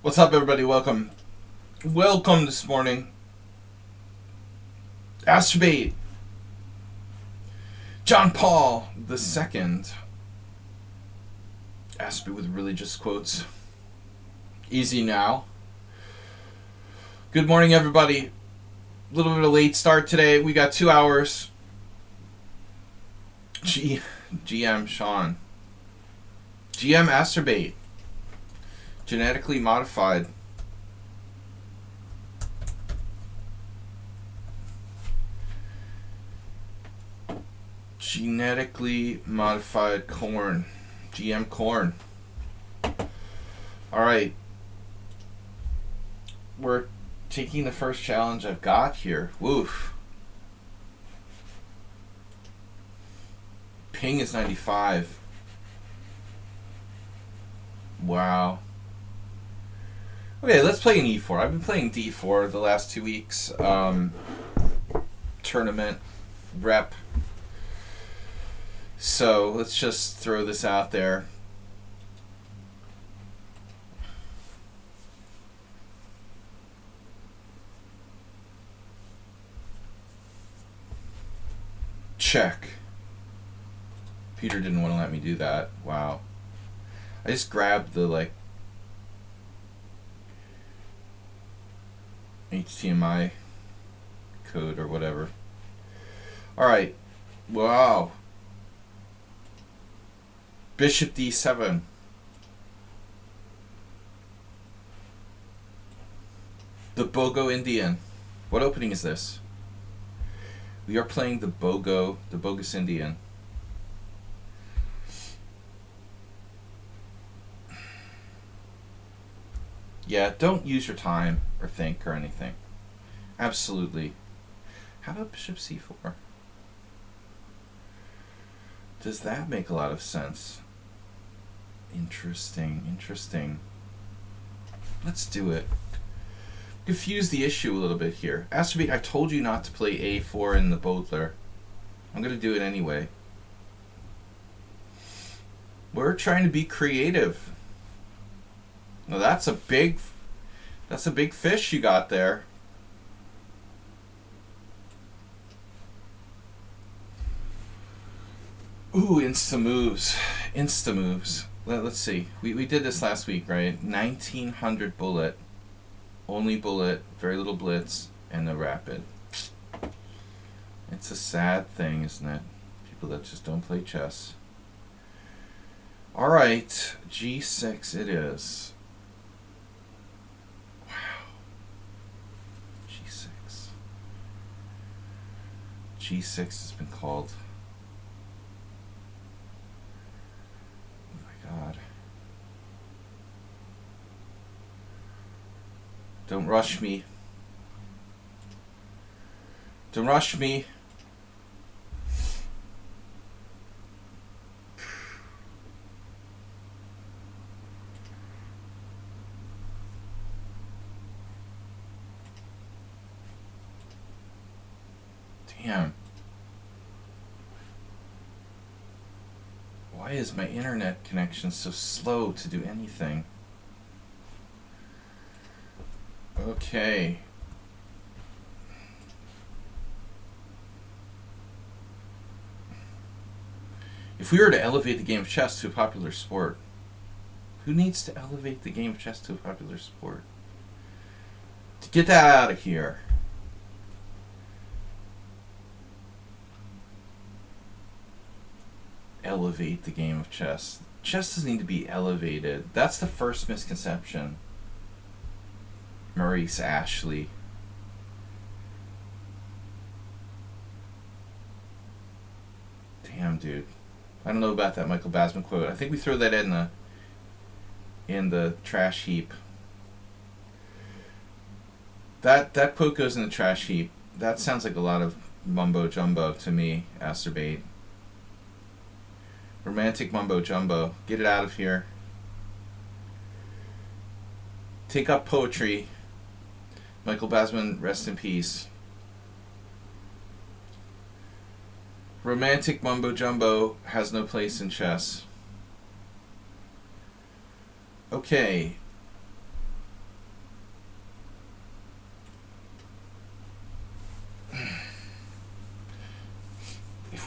What's up, everybody? Welcome. Welcome this morning. Astrobate. John Paul II. Astrobate with religious quotes. Easy now. Good morning, everybody. A little bit of a late start today. We got 2 hours. GM Sean. GM Astrobate. Genetically modified. Genetically modified corn. GM corn. Alright. We're taking the first challenge I've got here. Woof. Ping is 95. Wow. Okay, let's play an E4. I've been playing D4 the last 2 weeks. Tournament. Rep. So, let's just throw this out there. Check. Peter didn't want to let me do that. Wow. I just grabbed the, HTML code or whatever. Alright. Wow. Bishop D7. The Bogo Indian. What opening is this? We are playing the Bogus Indian. Yeah, don't use your time or think or anything. Absolutely. How about Bishop C4? Does that make a lot of sense? Interesting. Let's do it. Confuse the issue a little bit here. Astrobate, I told you not to play A4 in the Bodler. I'm going to do it anyway. We're trying to be creative. Now that's a big fish you got there. Ooh, insta moves. Let's see. We did this last week, right? 1900 bullet. Only bullet, very little blitz, and no rapid. It's a sad thing, isn't it? People that just don't play chess. Alright, G6 it is. Wow. G6. G6 has been called. Oh my god. Don't rush me. Don't rush me. Damn. Why is my internet connection so slow to do anything? Okay. If we were to elevate the game of chess to a popular sport, who needs to elevate the game of chess to a popular sport? To get that out of here. Elevate the game of chess. Chess doesn't need to be elevated. That's the first misconception. Maurice Ashley. Damn, dude. I don't know about that Michael Basman quote. I think we throw that in the trash heap. That quote goes in the trash heap. That sounds like a lot of mumbo jumbo to me, Astrobate. Romantic mumbo jumbo. Get it out of here. Take up poetry. Michael Basman, rest in peace. Romantic mumbo jumbo has no place in chess. Okay.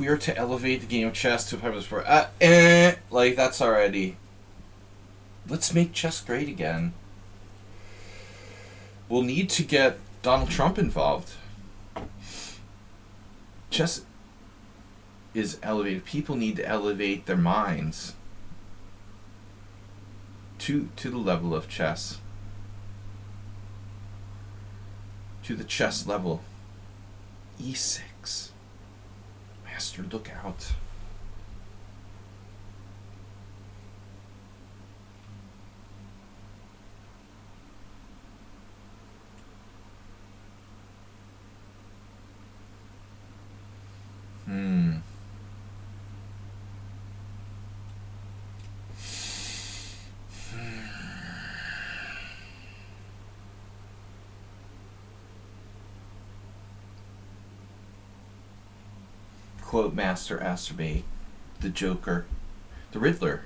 we are to elevate the game of chess to a popular sport, like that's already. Let's make chess great again. We'll need to get Donald Trump involved. Chess is elevated. People need to elevate their minds to the level of chess. To the chess level. E6. Master, look out. Quote Master Acerbate, the Joker, the Riddler.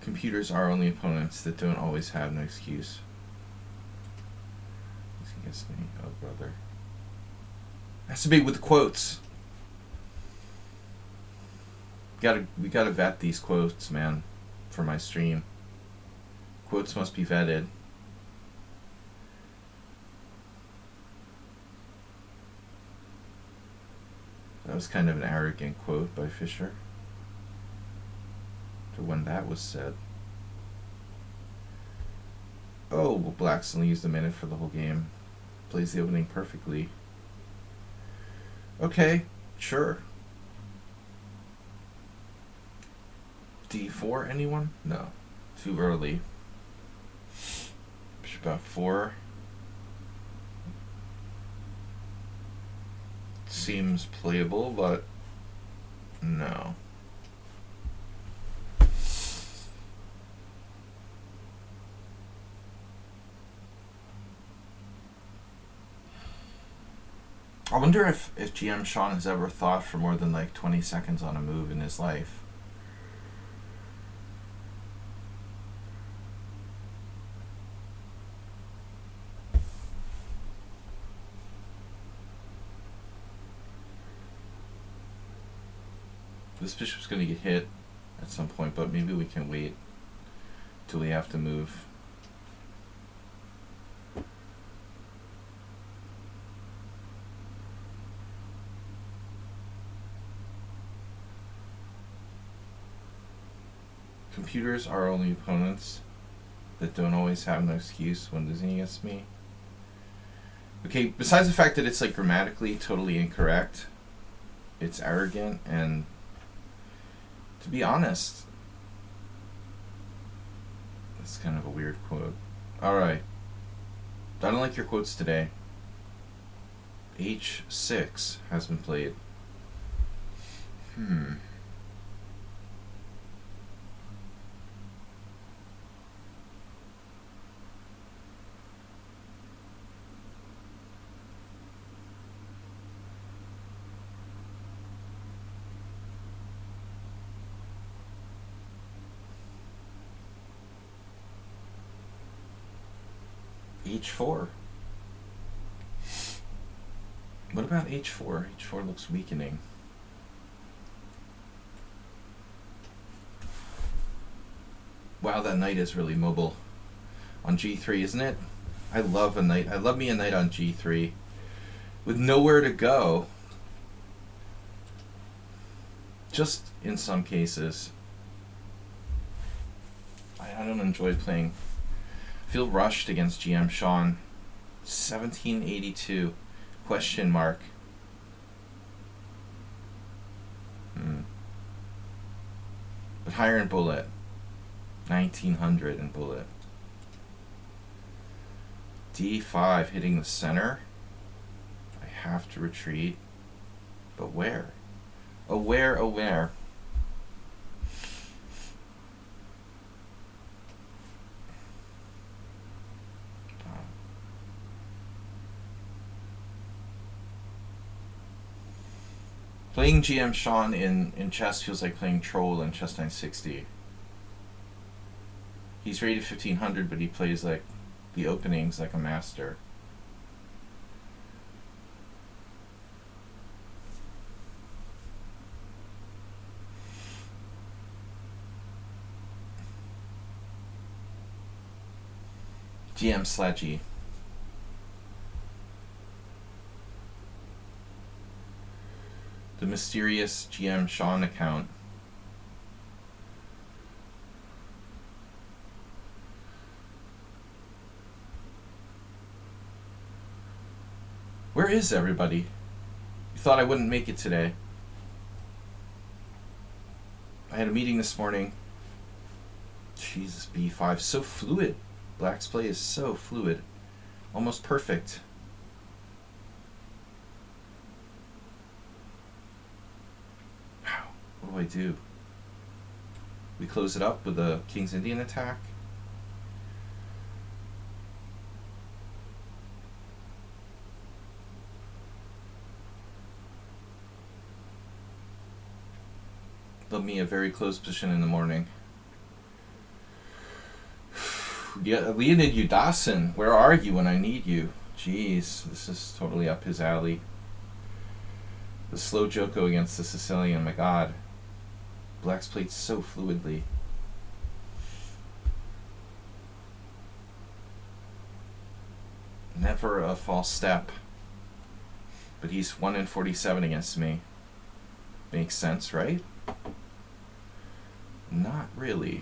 Computers are only opponents that don't always have no excuse. Against me, oh brother. Acerbate with the quotes. We gotta vet these quotes, man, for my stream. Quotes must be vetted. That was kind of an arrogant quote by Fischer for when that was said. Oh, well, Black's only used a minute for the whole game. Plays the opening perfectly. Okay, sure. D4, anyone? No. Too early. Bishop F4. Seems playable, but no. I wonder if GM Sean has ever thought for more than like 20 seconds on a move in his life. This bishop's going to get hit at some point, but maybe we can wait till we have to move. Computers are only opponents that don't always have no excuse when losing against me. Okay, besides the fact that it's like grammatically totally incorrect, it's arrogant, and to be honest, that's kind of a weird quote. Alright. I don't like your quotes today. H6 has been played. H4. What about H4? H4 looks weakening. Wow, that knight is really mobile on G3, isn't it? I love a knight. I love me a knight on G3 with nowhere to go. Just in some cases. I don't enjoy playing. I feel rushed against GM Sean. 1782 question mark. But higher in bullet. 1900 in bullet. D5 hitting the center. I have to retreat. But where? Oh, where? Oh, where? Playing GM Sean in chess feels like playing Troll in Chess 960. He's rated 1500, but he plays like the openings like a master. GM Sledgy. The mysterious GM Sean account. Where is everybody? You thought I wouldn't make it today. I had a meeting this morning. Jesus, B5. So fluid. Black's play is so fluid. Almost perfect. What do I do? We close it up with a King's Indian attack. Love me a very close position in the morning. Yeah, Leonid Udasin, where are you when I need you? Jeez, this is totally up his alley. The slow Joko against the Sicilian, my god. Black's played so fluidly. Never a false step. But he's 1 in 47 against me. Makes sense, right? Not really.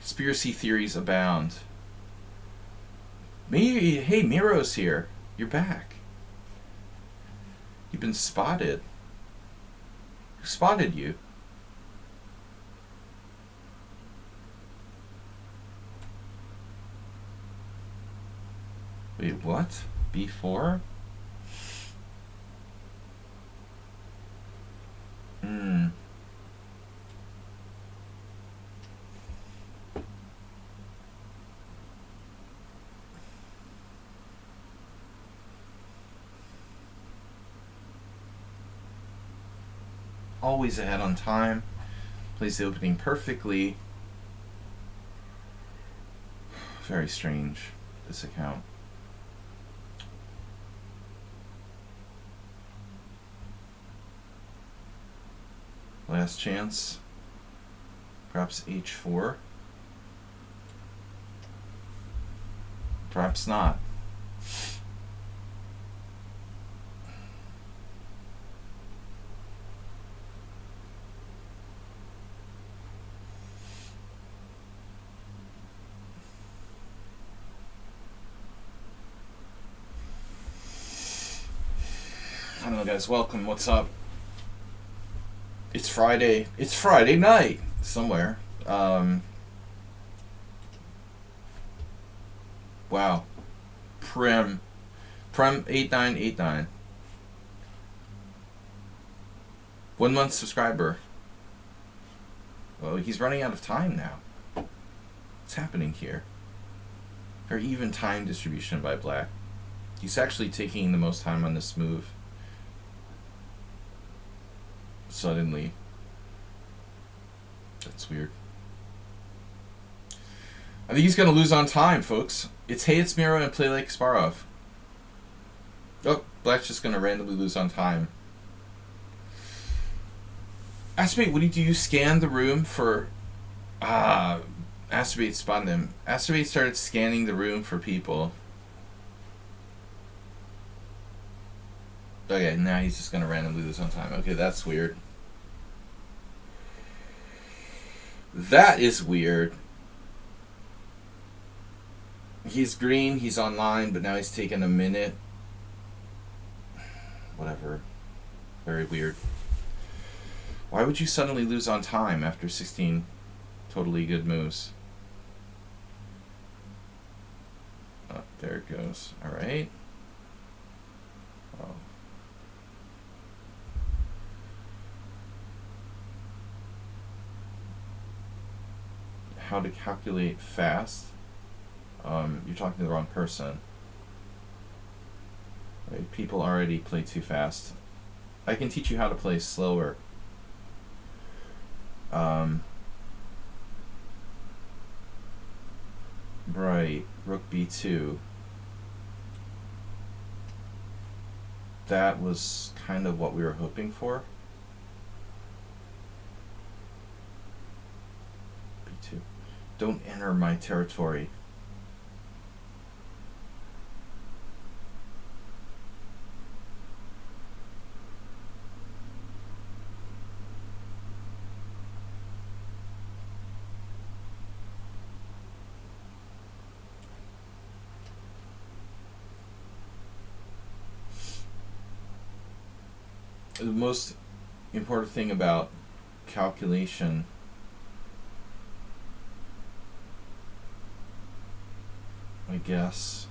Conspiracy theories abound. Hey, Miro's here. You're back. You've been spotted. Who spotted you? Wait, what? B4? Always ahead on time. Plays the opening perfectly. Very strange, this account. Last chance. Perhaps H4. Perhaps not. I don't know, guys. Welcome. What's up? It's Friday. It's Friday night somewhere. Wow. Prem 8989. 1 month subscriber. Well, he's running out of time now. What's happening here? Very even time distribution by Black. He's actually taking the most time on this move. Suddenly. That's weird. I think he's going to lose on time, folks. It's hey, it's Miro and play like Kasparov. Oh, Black's just going to randomly lose on time. Astrobate, what do you scan the room for? Astrobate spun them. Astrobate started scanning the room for people. Okay, now he's just going to randomly lose on time. Okay, that's weird. That is weird. He's green, he's online, but now he's taking a minute. Whatever. Very weird. Why would you suddenly lose on time after 16 totally good moves? Oh, there it goes. Alright. Oh. How to calculate fast? You're talking to the wrong person. Right? People already play too fast. I can teach you how to play slower. Right, Rook B2. That was kind of what we were hoping for. Don't enter my territory. The most important thing about calculation I guess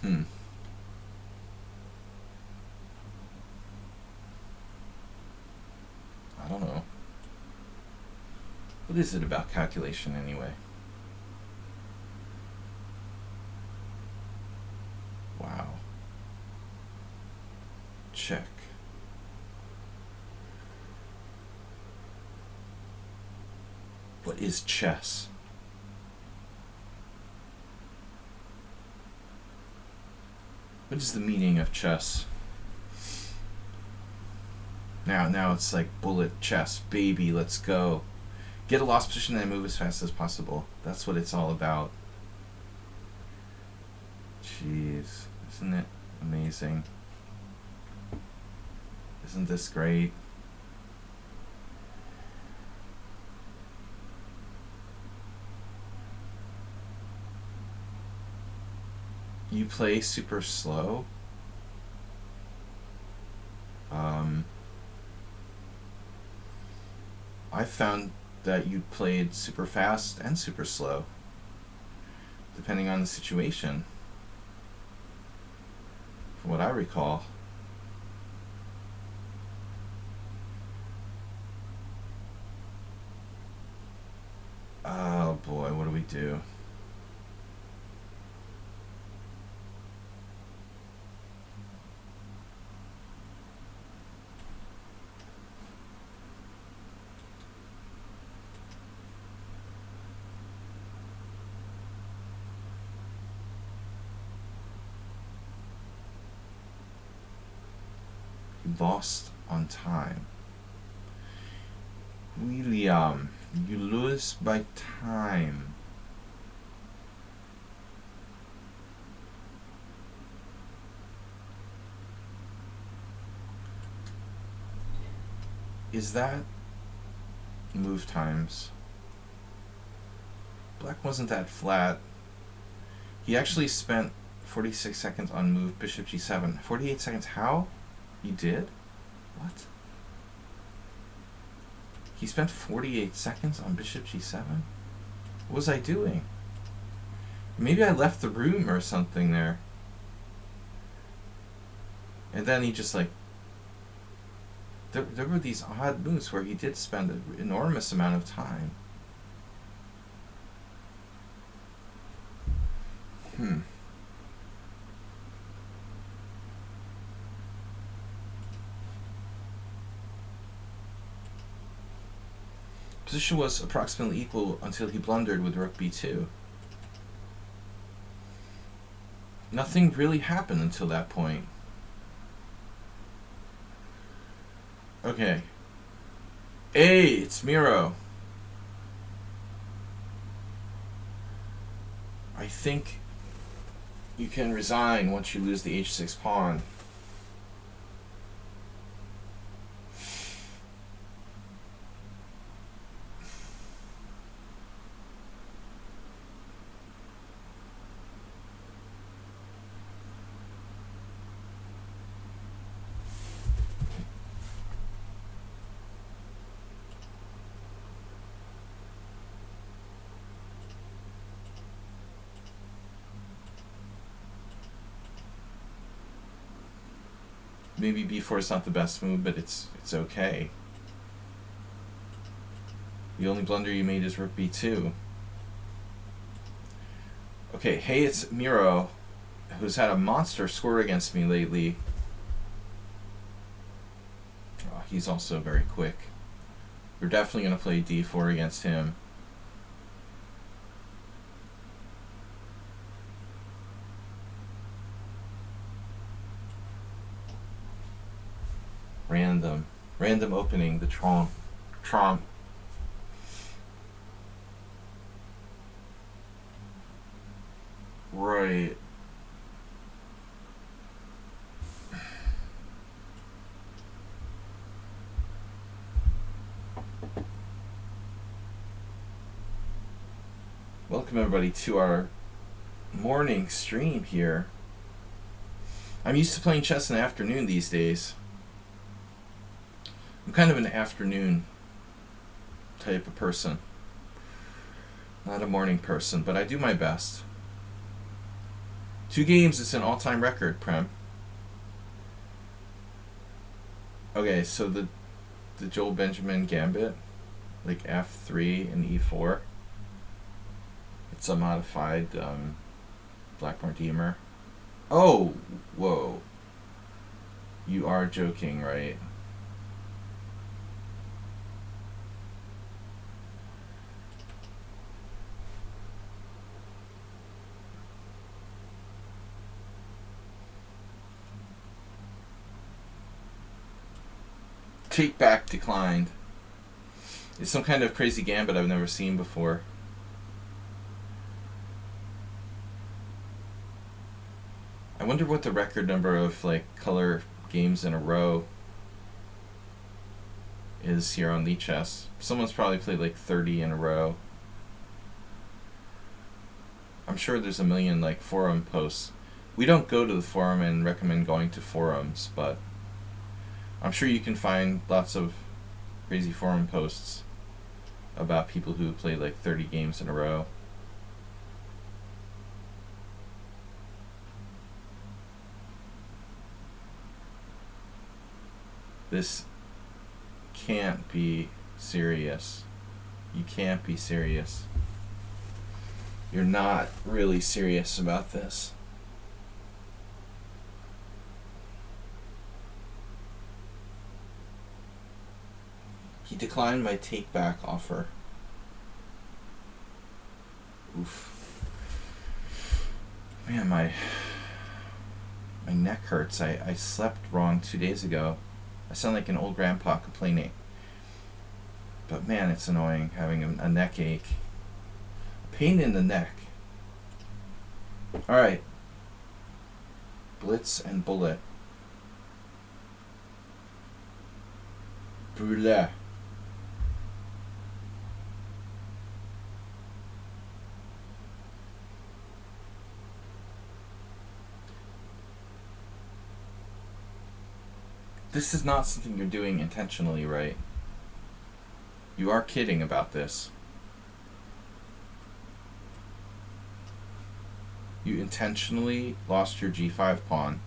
I don't know. What is it about calculation anyway? Wow. Check. What is chess? What is the meaning of chess? Now it's like bullet chess, baby, let's go. Get a lost position and move as fast as possible. That's what it's all about. Jeez, isn't it amazing? Isn't this great? You play super slow? I found that you played super fast and super slow, depending on the situation, from what I recall. Oh boy, what do we do? Lost on time. William, you lose by time. Is that move times? Black wasn't that flat. He actually spent 46 seconds on move bishop g7. 48 seconds, how? You did? What? He spent 48 seconds on bishop g7? What was I doing? Maybe I left the room or something there. And then he just like... There were these odd moves where he did spend an enormous amount of time. Position was approximately equal until he blundered with rook b2. Nothing really happened until that point. Okay. Hey, it's Miro. I think you can resign once you lose the h6 pawn. Maybe b4 is not the best move, but it's okay. The only blunder you made is rook b2. Okay, hey, it's Miro, who's had a monster score against me lately. Oh, he's also very quick. We're definitely going to play d4 against him. random opening, the Tron. Right. Welcome everybody to our morning stream here. I'm used to playing chess in the afternoon these days. I'm kind of an afternoon type of person. Not a morning person, but I do my best. 2 games is an all-time record, Prem. Okay, so the Joel Benjamin gambit, like F3 and E4. It's a modified Blackmore Deemer. Oh, whoa. You are joking, right? Take back declined. It's some kind of crazy gambit I've never seen before. I wonder what the record number of like color games in a row is here on lichess. Someone's probably played like 30 in a row. I'm sure there's a million like forum posts. We don't go to the forum and recommend going to forums, but I'm sure you can find lots of crazy forum posts about people who play like 30 games in a row. This can't be serious. You can't be serious. You're not really serious about this. He declined my take-back offer. Oof. Man, my neck hurts. I slept wrong 2 days ago. I sound like an old grandpa complaining. But man, it's annoying having a neck ache. Pain in the neck. Alright. Blitz and bullet. Brûlé. This is not something you're doing intentionally, right? You are kidding about this. You intentionally lost your g5 pawn.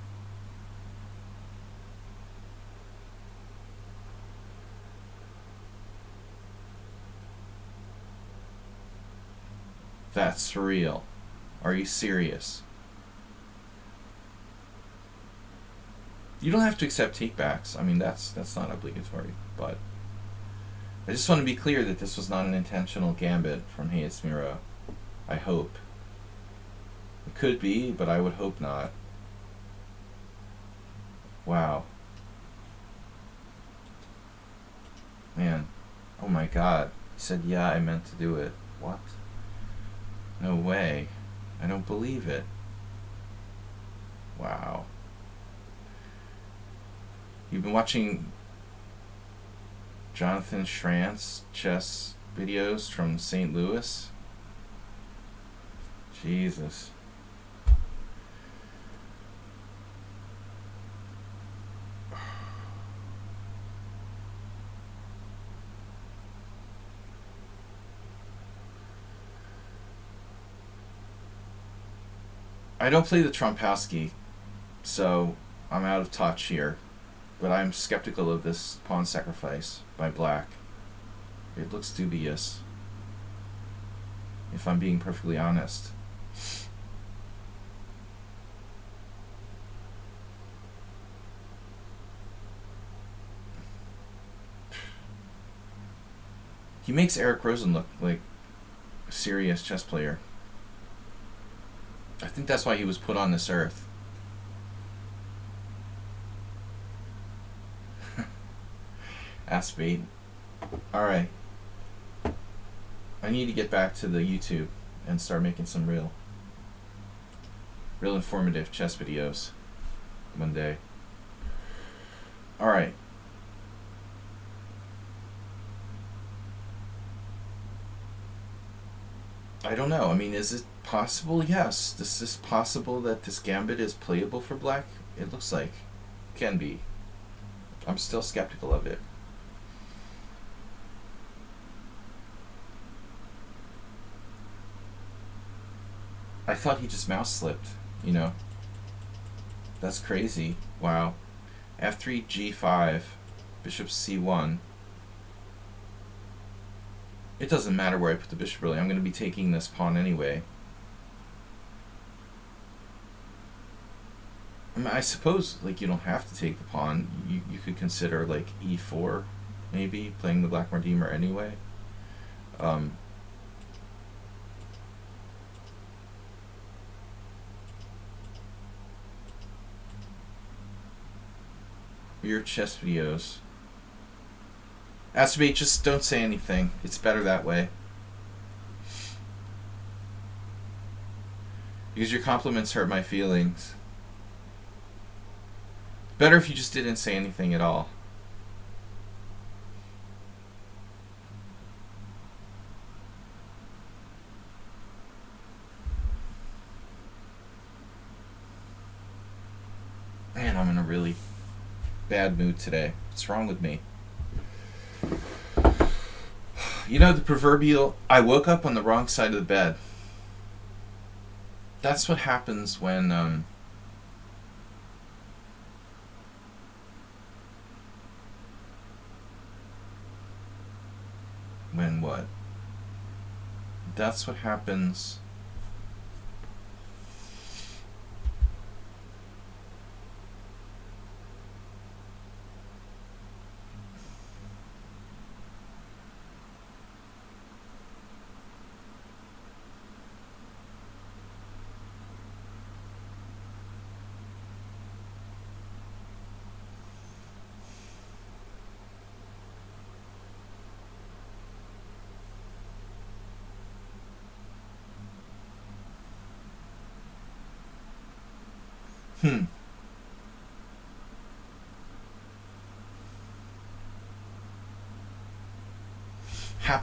That's surreal. Are you serious? You don't have to accept takebacks. I mean, that's not obligatory, but I just want to be clear that this was not an intentional gambit from Hayes Miro. I hope. It could be, but I would hope not. Wow. Man. Oh my god. He said, yeah, I meant to do it. What? No way. I don't believe it. Wow. You've been watching Jonathan Schrantz chess videos from St. Louis? Jesus. I don't play the Trompowsky, so I'm out of touch here. But I'm skeptical of this pawn sacrifice by black. It looks dubious, if I'm being perfectly honest. He makes Eric Rosen look like a serious chess player. I think that's why he was put on this earth. Ask bait. Alright. I need to get back to the YouTube and start making some real informative chess videos one day. Alright. I don't know. I mean, is it possible? Yes. Is this possible that this gambit is playable for black? It looks like. Can be. I'm still skeptical of it. I thought he just mouse slipped, you know. That's crazy. Wow. F3, G5, bishop C1. It doesn't matter where I put the bishop, really. I'm going to be taking this pawn anyway. I mean, I suppose, like, you don't have to take the pawn. You could consider, like, E4, maybe, playing the black Mardeemer anyway. Your chess videos. Aspirate, just don't say anything. It's better that way. Because your compliments hurt my feelings. Better if you just didn't say anything at all. Man, I'm in a really bad mood today. What's wrong with me? You know, the proverbial, I woke up on the wrong side of the bed. That's what happens when, when what? That's what happens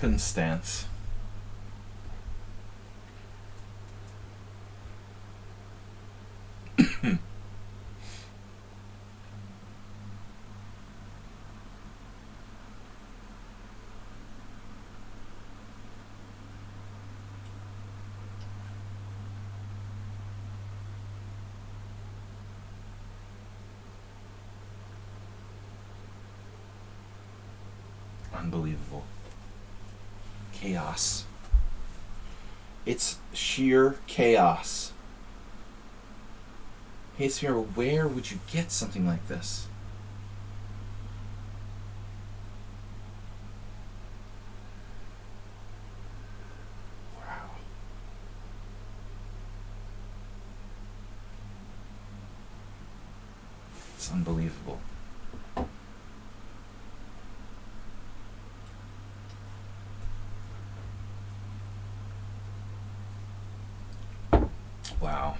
happenstance. Unbelievable. Chaos. It's sheer chaos. Hey, Sphere, where would you get something like this? Wow. It's unbelievable. Wow.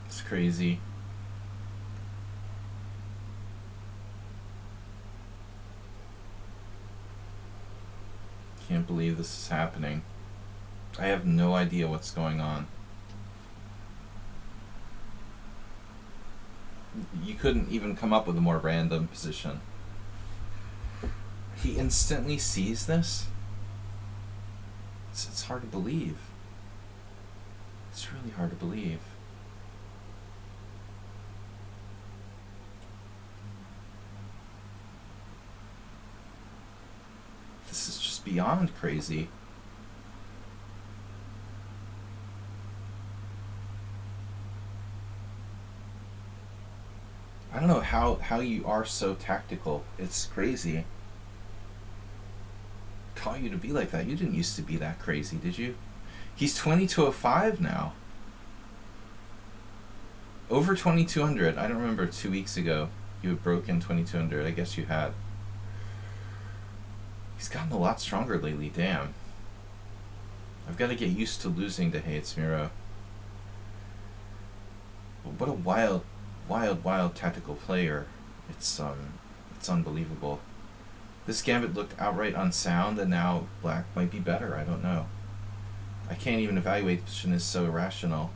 It's crazy. Can't believe this is happening. I have no idea what's going on. You couldn't even come up with a more random position. He instantly sees this? It's hard to believe. It's really hard to believe. This is just beyond crazy. I don't know how you are so tactical. It's crazy. call you to be like that. You didn't used to be that crazy, did you? He's 2205 now. Over 2200. I don't remember 2 weeks ago you had broken 2200. I guess you had. He's gotten a lot stronger lately, damn. I've got to get used to losing to Hayats-Miro. What a wild, wild, wild tactical player. It's unbelievable. This gambit looked outright unsound, and now black might be better. I don't know. I can't even evaluate the position. Is so irrational.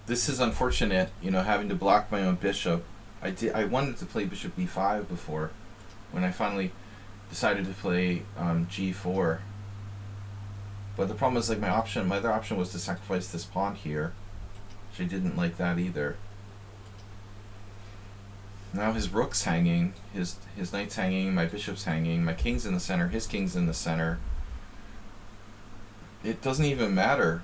This is unfortunate, you know, having to block my own bishop. I wanted to play bishop b5 before, when I finally decided to play g4. But the problem is, like, my other option was to sacrifice this pawn here, which I didn't like that either. Now his rook's hanging, his knight's hanging, my bishop's hanging, my king's in the center, his king's in the center. It doesn't even matter.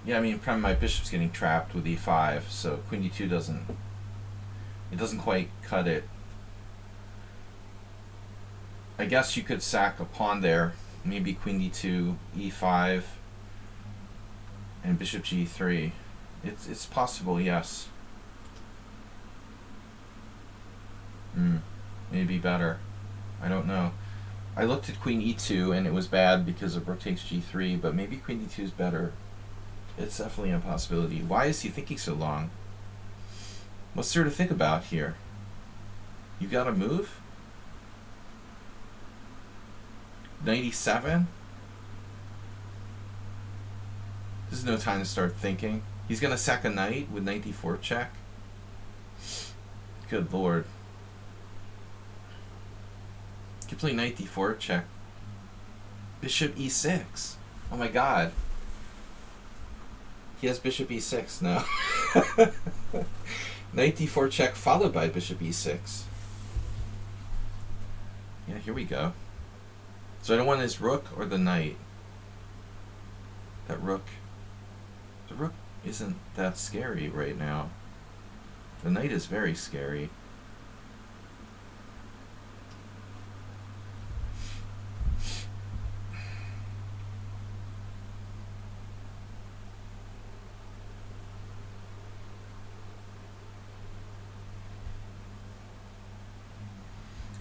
Yeah, I mean, probably my bishop's getting trapped with e5, so queen d2 doesn't quite cut it. I guess you could sack a pawn there, maybe queen d2, e5, and bishop g3. It's possible, yes. Maybe better. I don't know. I looked at queen e2 and it was bad because of rook takes g3, but maybe queen d2 is better. It's definitely a possibility. Why is he thinking so long? What's there to think about here? You gotta move? 97? There's no time to start thinking. He's gonna sack a knight with knight d4 check? Good lord. You can play knight d4 check. Bishop e6. Oh my god. He has bishop e6 now. Knight d4 check followed by bishop e6. Yeah, here we go. So I don't want his rook or the knight. That rook. The rook isn't that scary right now. The knight is very scary.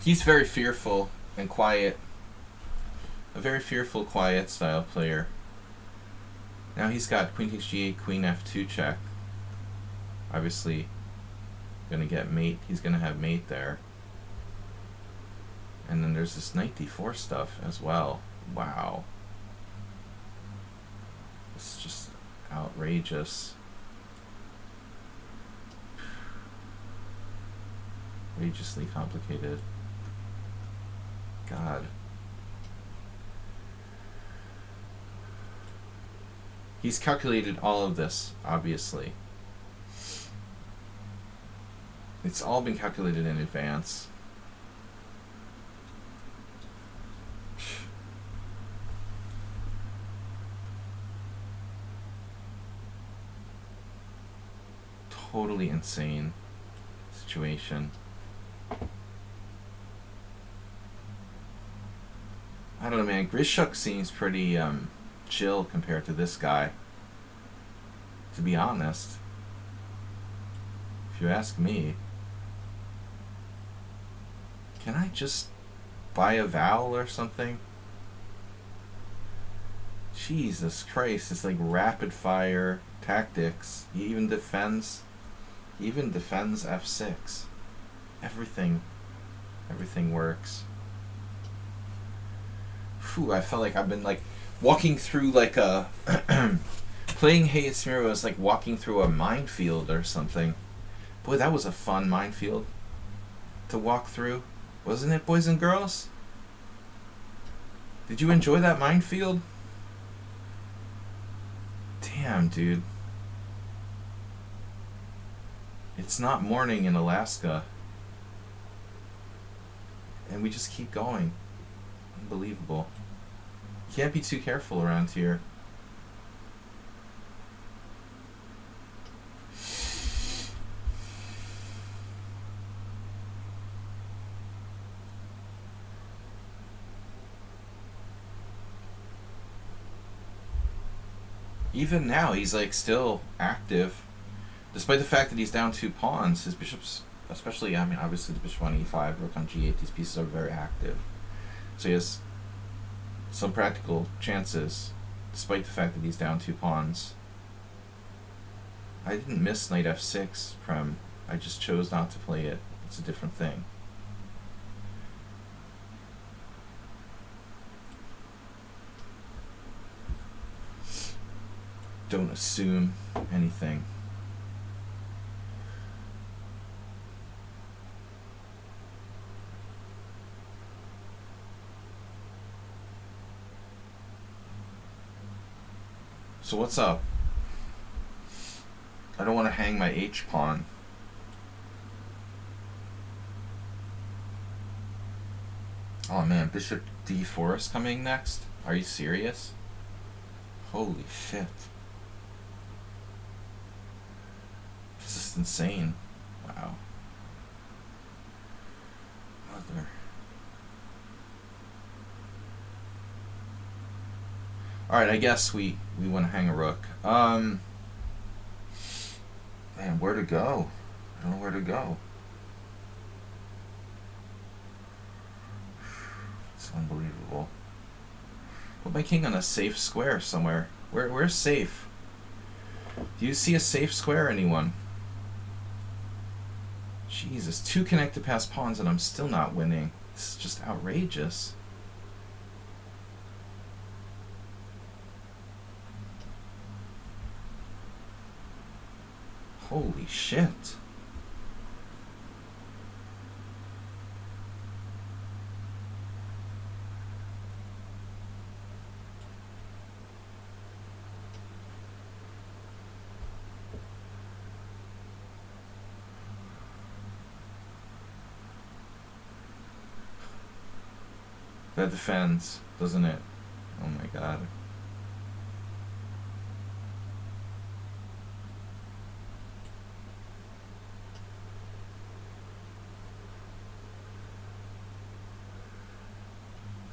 He's very fearful and quiet. A very fearful, quiet style player. Now he's got queen takes g8, queen f2 check. Obviously, gonna get mate. He's gonna have mate there. And then there's this knight d4 stuff as well. Wow. It's just outrageous. Outrageously complicated. God. He's calculated all of this, obviously. It's all been calculated in advance. Totally insane situation. I don't know, man. Grishuk seems pretty chill compared to this guy, to be honest, if you ask me. Can I just buy a vowel or something? Jesus Christ, it's like rapid fire tactics. He even defends f6. Everything works. Phew, I felt like I've been like walking through like a playing Hayats-Miro is like walking through a minefield or something. Boy, that was a fun minefield to walk through, wasn't it, boys and girls? Did you enjoy that minefield? Damn, dude. It's not morning in Alaska. And we just keep going. Unbelievable. Can't be too careful around here. Even now, he's like still active, despite the fact that he's down 2 pawns. His bishops, especially, I mean, obviously the bishop on e5, rook on g8, these pieces are very active. So he has some practical chances, despite the fact that he's down 2 pawns. I didn't miss knight f6, Prem. I just chose not to play it. It's a different thing. Don't assume anything. So what's up? I don't want to hang my H pawn. Oh man, bishop d4 is coming next? Are you serious? Holy shit. This is insane. Wow. Mother. Alright, I guess we want to hang a rook. Man, where to go? I don't know where to go. It's unbelievable. Put my king on a safe square somewhere. Where's safe? Do you see a safe square, anyone? Jesus, 2 connected past pawns and I'm still not winning. This is just outrageous. Holy shit. That defends, doesn't it? Oh my god.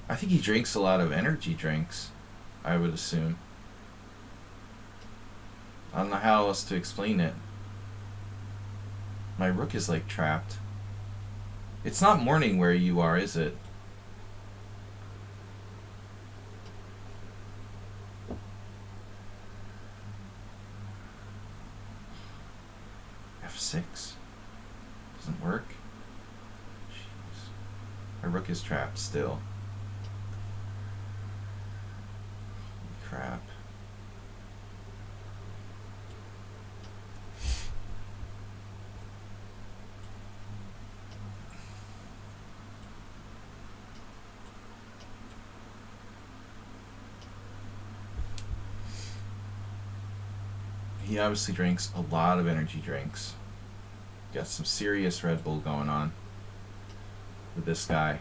I think he drinks a lot of energy drinks, I would assume. I don't know how else to explain it. My rook is like trapped. It's not morning where you are, is it? F6? Doesn't work? Jeez. My rook is trapped still. Holy crap. He obviously drinks a lot of energy drinks. Got some serious Red Bull going on with this guy.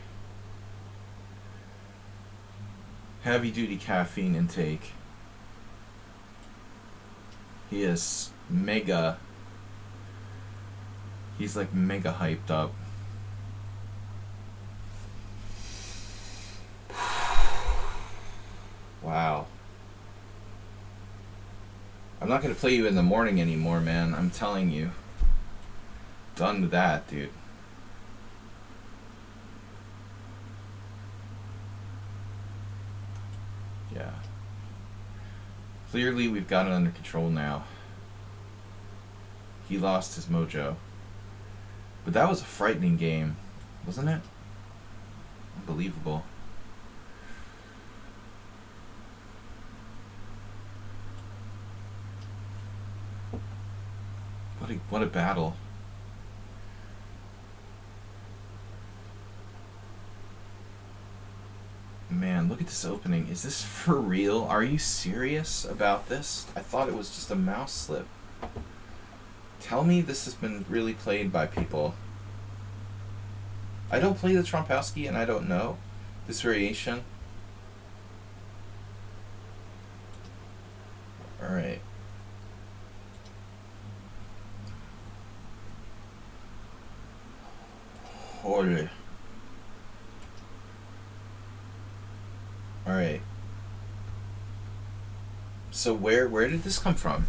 Heavy duty caffeine intake. He is mega. He's like mega hyped up. Wow. I'm not going to play you in the morning anymore, man. I'm telling you. Done with that, dude. Yeah. Clearly, we've got it under control now. He lost his mojo. But that was a frightening game, wasn't it? Unbelievable. What a battle. Man, look look at this opening. Is this for real? Are you serious about this? I thought it was just a mouse slip. Tell me this has been really played by people. I don't play the Trompowsky and I don't know this variation. Alright. Holy. Alright. So where did this come from?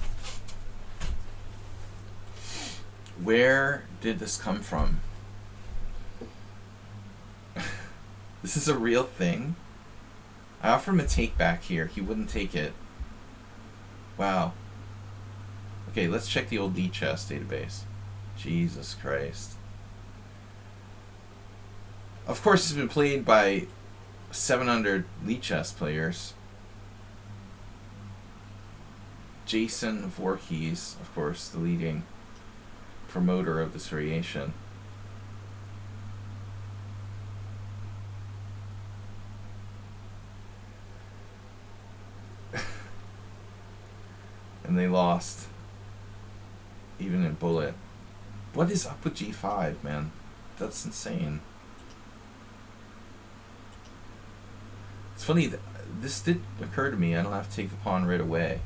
Where did this come from? This is a real thing? I offered him a take back here. He wouldn't take it. Wow. Okay, let's check the old lichess database. Jesus Christ. Of course, it's been played by 700 lichess players. Jason Voorhees, of course, the leading promoter of this variation. And they lost, even in bullet. What is up with G5, man? That's insane. It's funny, this did occur to me. I don't have to take the pawn right away.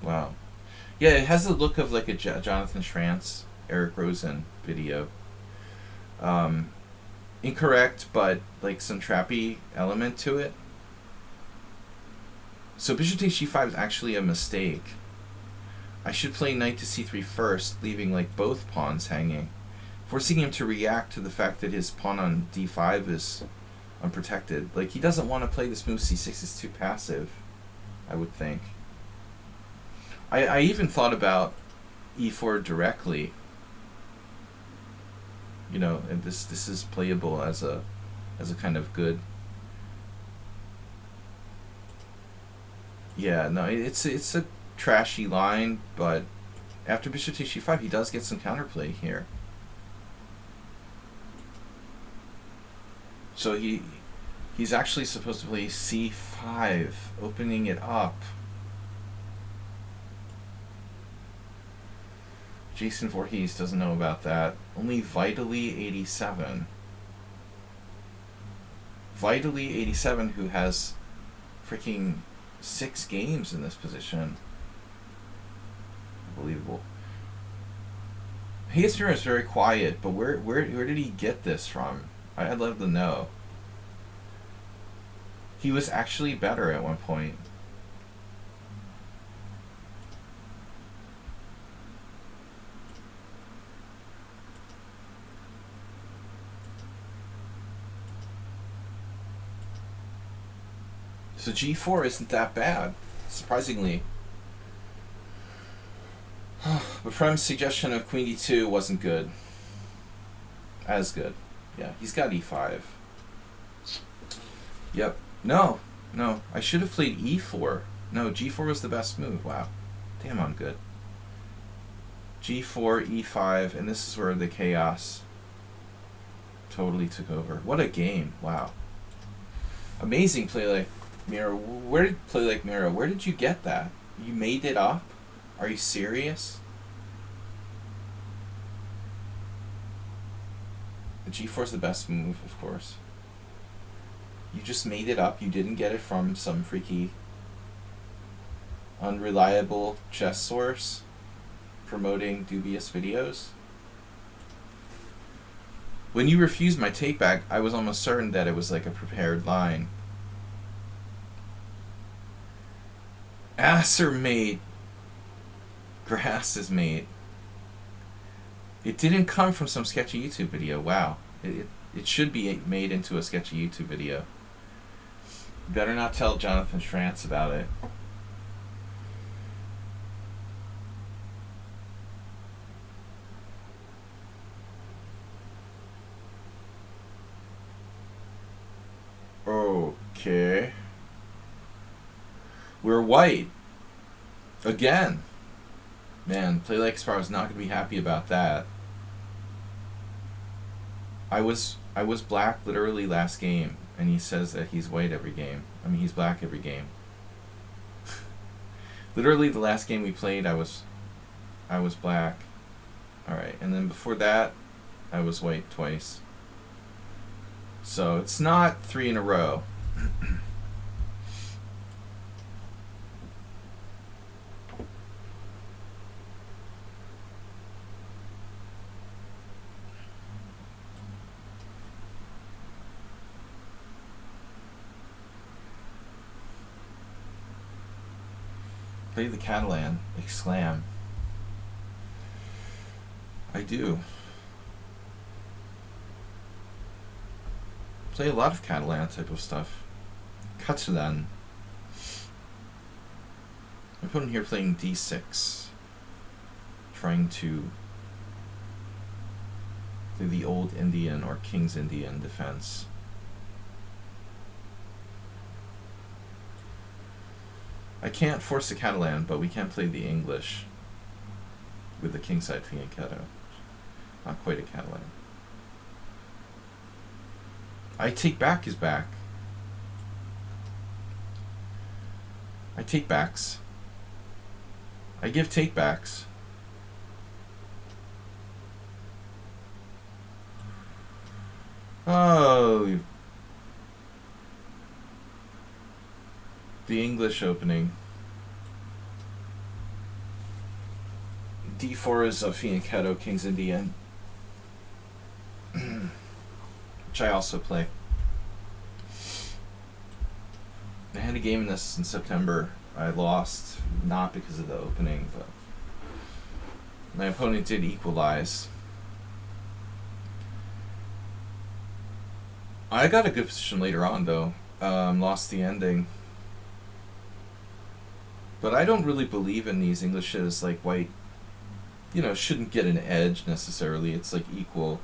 Wow. Yeah, it has the look of like a Jonathan Schranz, Eric Rosen video. Incorrect, but like some trappy element to it. So bishop takes g5 is actually a mistake. I should play knight to c3 first, leaving like both pawns hanging, forcing him to react to the fact that his pawn on d5 is unprotected. Like, he doesn't want to play this move. c6 is too passive, I would think. I even thought about e4 directly. You know, and this is playable as a kind of good. Yeah, no, it's a trashy line, but after bishop takes g5, he does get some counterplay here. So he's actually supposed to play c5, opening it up. Jason Voorhees doesn't know about that. Only Vitally 87. Vitally 87, who has freaking 6 games in this position. Unbelievable. Hayes Mirror is very quiet, but where did he get this from? I'd love to know. He was actually better at one point. So g4 isn't that bad, surprisingly. But Prem's suggestion of queen d2 wasn't good. As good. Yeah, he's got e5. Yep. No. I should have played e4. No, g4 was the best move. Wow. Damn, I'm good. g4, e5, and this is where the chaos totally took over. What a game. Wow. Amazing play like Miro. Where did you get that? You made it up? Are you serious? The g4 is the best move, of course. You just made it up. You didn't get it from some freaky, unreliable chess source promoting dubious videos. When you refused my take back, I was almost certain that it was like a prepared line. Ass or mate? Grass is mate. It didn't come from some sketchy YouTube video. Wow. It should be made into a sketchy YouTube video. Better not tell Jonathan Schranz about it. Okay. We're white. Again. Man, Play Like Aspire was not going to be happy about that. I was black literally last game, and he says that he's white every game. I mean, he's black every game. Literally, the last game we played, I was black. Alright, and then before that, I was white twice. So it's not 3 in a row. Play the Catalan, exclam. I do. Play a lot of Catalan type of stuff. Catalan. I put in here playing d6. Trying to play the old Indian or King's Indian defense. I can't force the Catalan, but we can play the English with the kingside fianchetto. Not quite a Catalan. I take back is back. I take backs. I give take backs. Oh, the English opening. D4 is a fianchetto, King's Indian, which I also play. I had a game in this in September. I lost, not because of the opening, but my opponent did equalize. I got a good position later on, though. Lost the ending. But I don't really believe in these Englishes, like white, you know, shouldn't get an edge necessarily. It's like equal.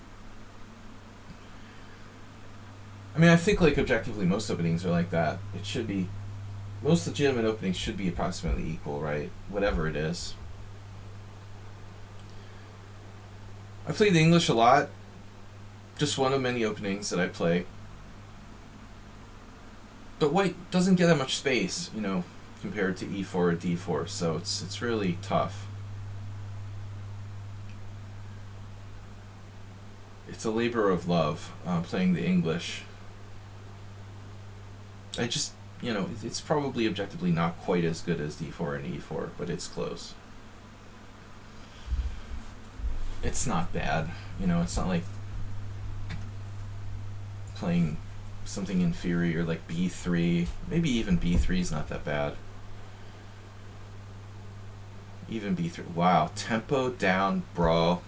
I mean, I think like objectively most openings are like that. It should be, most legitimate openings should be approximately equal, right? Whatever it is. I play the English a lot. Just one of many openings that I play. But white doesn't get that much space, you know, compared to e4 or d4, so it's really tough. It's a labor of love, playing the English. I just, you know, it's probably objectively not quite as good as d4 and e4, but it's close. It's not bad, you know, it's not like playing something inferior like b3. Maybe even b3 is not that bad. Even b3. Wow, tempo down, bro.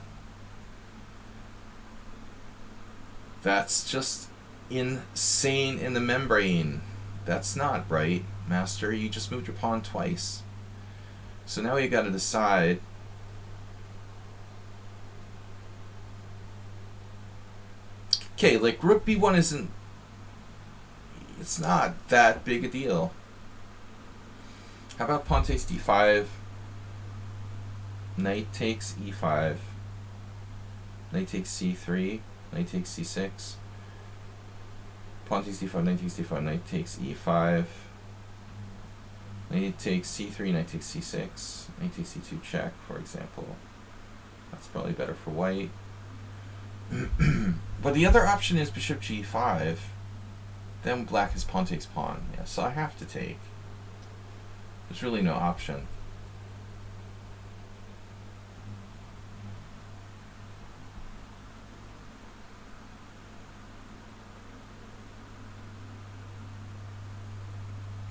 That's just insane in the membrane. That's not right, master. You just moved your pawn twice. So now you gotta decide. Okay, like rook b1 isn't, it's not that big a deal. How about pawn takes d5, knight takes e5, knight takes c3, knight takes c6, pawn takes d5, knight takes d5, knight takes e5, knight takes c3, knight takes c6, knight takes c2 check, for example. That's probably better for white. But the other option is bishop g5. Then black is pawn takes pawn. Yeah, so I have to take. There's really no option.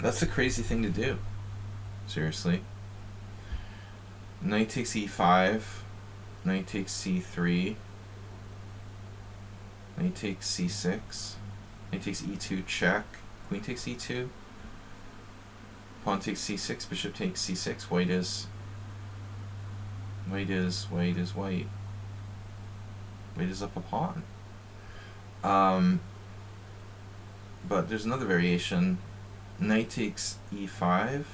That's a crazy thing to do. Seriously. Knight takes e5. Knight takes c3. Knight takes c6. Knight takes e2 check. Queen takes e2. Pawn takes c6. Bishop takes c6. White is white. White is up a pawn. But there's another variation. Knight takes e5.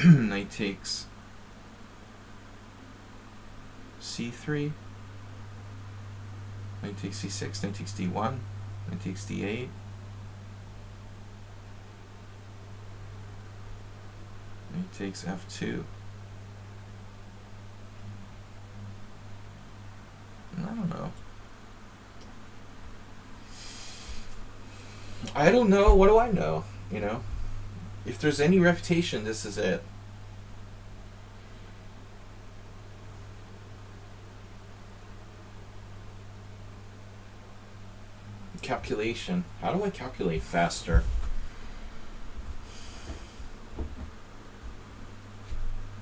Knight takes c3. Knight takes c6. Knight takes d1. Knight takes d8. Knight takes f2. I don't know. I don't know. What do I know? You know? If there's any refutation, this is it. Calculation. How do I calculate faster?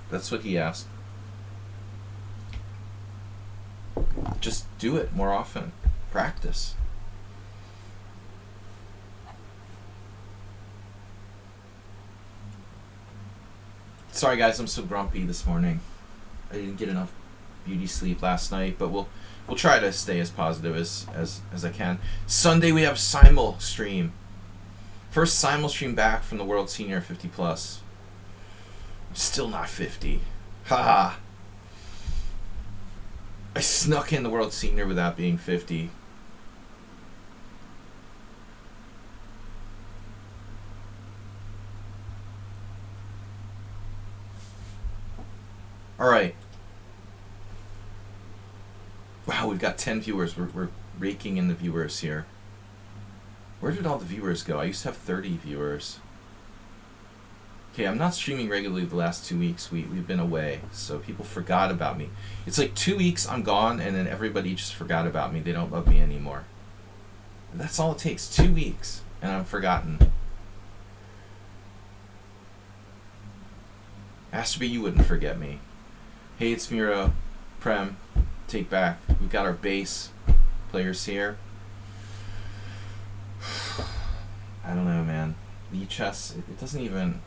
That's what he asked. Just do it more often. Practice. Sorry guys, I'm so grumpy this morning. I didn't get enough beauty sleep last night, but we'll try to stay as positive as I can. Sunday we have simul stream. First simul stream back from the World Senior 50 plus. I'm still not 50. Haha. I snuck in the World Senior without being 50. Alright. Wow, we've got 10 viewers. We're raking in the viewers here. Where did all the viewers go? I used to have 30 viewers. Okay, I'm not streaming regularly the last 2 weeks. We've been away, so people forgot about me. It's like 2 weeks I'm gone, and then everybody just forgot about me. They don't love me anymore. And that's all it takes. 2 weeks, and I'm forgotten. Astrobee, you wouldn't forget me. Hey, it's Miro. Prem. Take back. We've got our base players here. I don't know, man. Lichess, it doesn't even...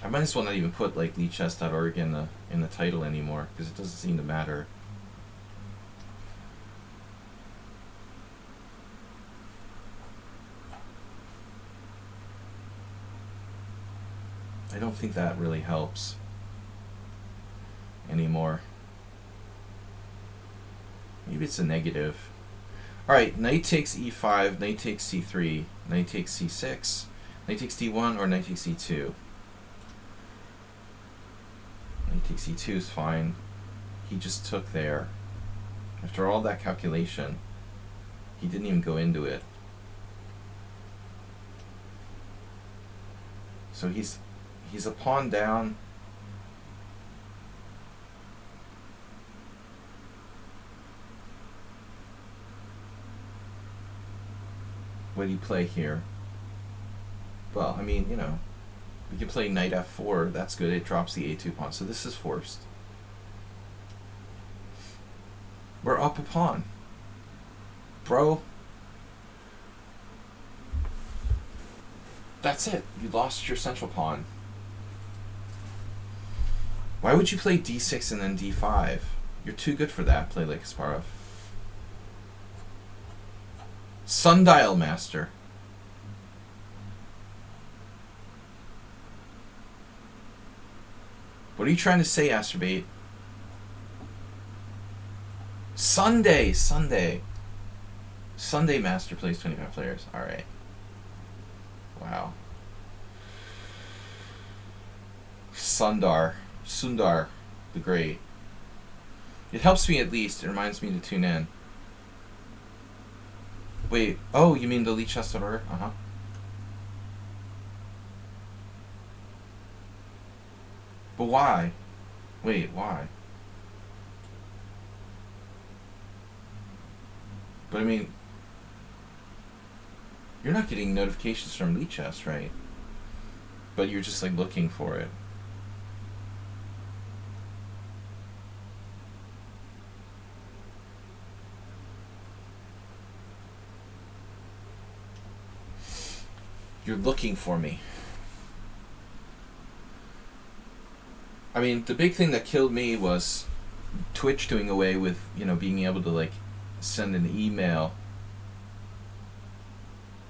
I might as well not even put like lichess.org in the title anymore, because it doesn't seem to matter. I don't think that really helps anymore. Maybe it's a negative. Alright, knight takes e5, knight takes c3, knight takes c6, knight takes d1, or knight takes e2. Knight takes e2 is fine. He just took there. After all that calculation, he didn't even go into it. So he's a pawn down. What do you play here? Well, I mean, you know, we can play knight f4. That's good. It drops the a2 pawn. So this is forced. We're up a pawn. Bro. That's it. You lost your central pawn. Why would you play d6 and then d5? You're too good for that. Play like Kasparov. Sundial Master. What are you trying to say, Astrobate? Sunday Master plays 25 players. Alright. Wow. Sundar the Great. It helps me at least. It reminds me to tune in. Wait, oh, you mean the lichess.org? Uh-huh. But why? Wait, why? But I mean, you're not getting notifications from lichess, right? But you're just like looking for it. You're looking for me. I mean, the big thing that killed me was Twitch doing away with, you know, being able to like send an email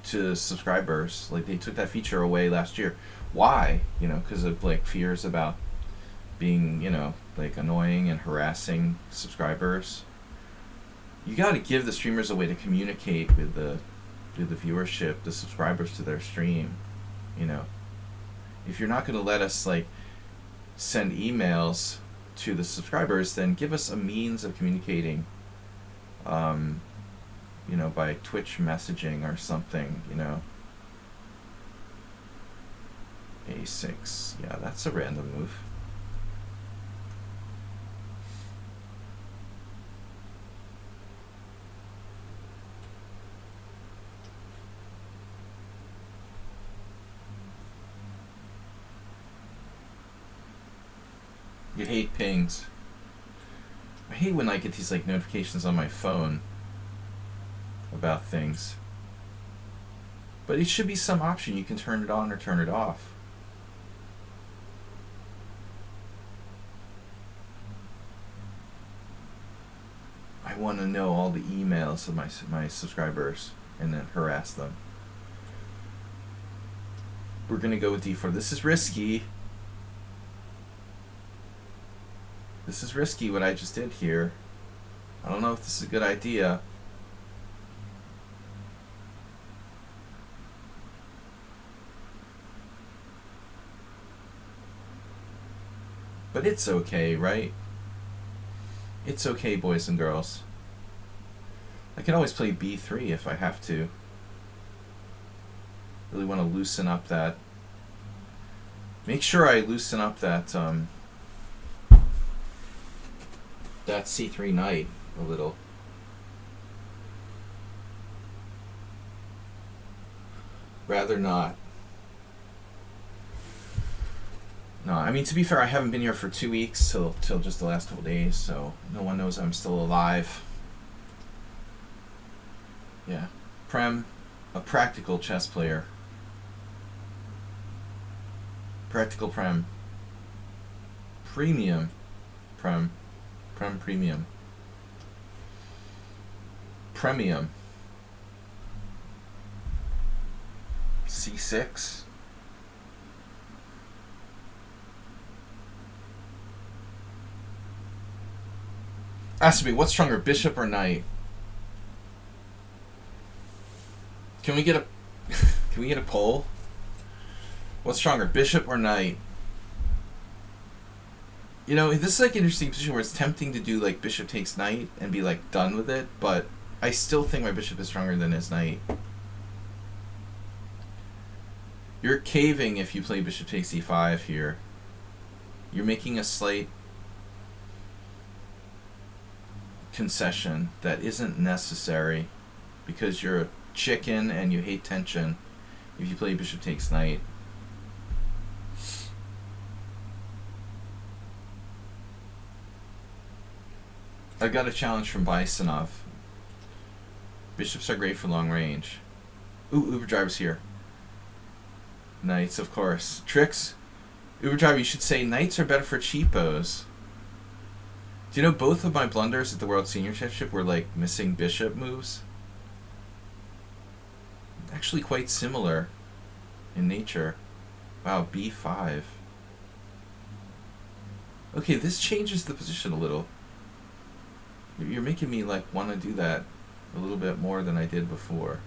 to subscribers. Like they took that feature away last year. Why? You know, because of like fears about being, you know, like annoying and harassing subscribers. You got to give the streamers a way to communicate with the viewership, the subscribers to their stream. You know, if you're not going to let us like send emails to the subscribers, then give us a means of communicating. You know, by Twitch messaging or something. You know. A6. Yeah, that's a random move. You hate pings. I hate when I get these like notifications on my phone about things. But it should be some option. You can turn it on or turn it off. I want to know all the emails of my subscribers and then harass them. We're going to go with d4. This is risky. This is risky what I just did here. I don't know if this is a good idea. But it's okay, right? It's okay, boys and girls. I can always play b3 if I have to. Really want to loosen up that. Make sure I loosen up that that c3 knight a little. Rather not. No, I mean, to be fair, I haven't been here for 2 weeks till just the last couple days, so no one knows I'm still alive. Yeah. Prem, a practical chess player. Practical Prem. Premium Prem. Prem Premium. Premium. C6. Has to be, what's stronger, bishop or knight? Can we get a poll? What's stronger, bishop or knight? You know, this is like an interesting position where it's tempting to do like bishop takes knight and be like done with it, but I still think my bishop is stronger than his knight. You're caving if you play bishop takes e5 here. You're making a slight concession that isn't necessary because you're a chicken and you hate tension if you play bishop takes knight. I got a challenge from Bisonov. Bishops are great for long range. Ooh, Uber Driver's here. Knights, of course. Tricks? Uber Driver, you should say knights are better for cheapos. Do you know both of my blunders at the World Senior Championship were like missing bishop moves? Actually quite similar in nature. Wow, b5. Okay, this changes the position a little. You're making me like want to do that a little bit more than I did before.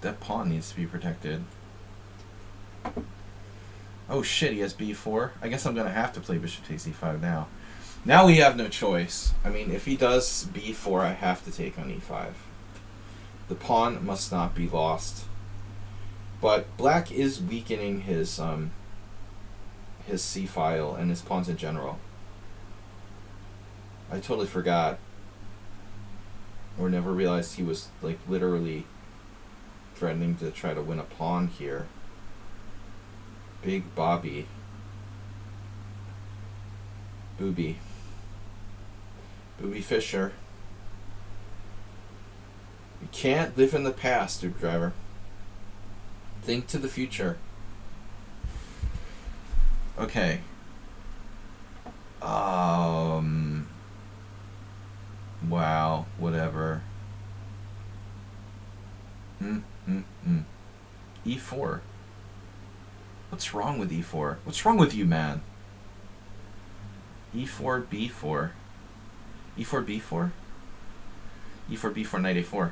That pawn needs to be protected. Oh shit, he has b4. I guess I'm going to have to play bishop takes e5 now. Now we have no choice. I mean, if he does b4, I have to take on e5. The pawn must not be lost. But black is weakening his c-file and his pawns in general. I totally forgot. Or never realized he was like literally threatening to try to win a pawn here. Big Bobby. Booby. Booby Fisher. You can't live in the past, Uber Driver. Think to the future. Okay. Wow, whatever. E4. What's wrong with e4? What's wrong with you, man? E4, B4. E4, B4? E4, B4, knight A4.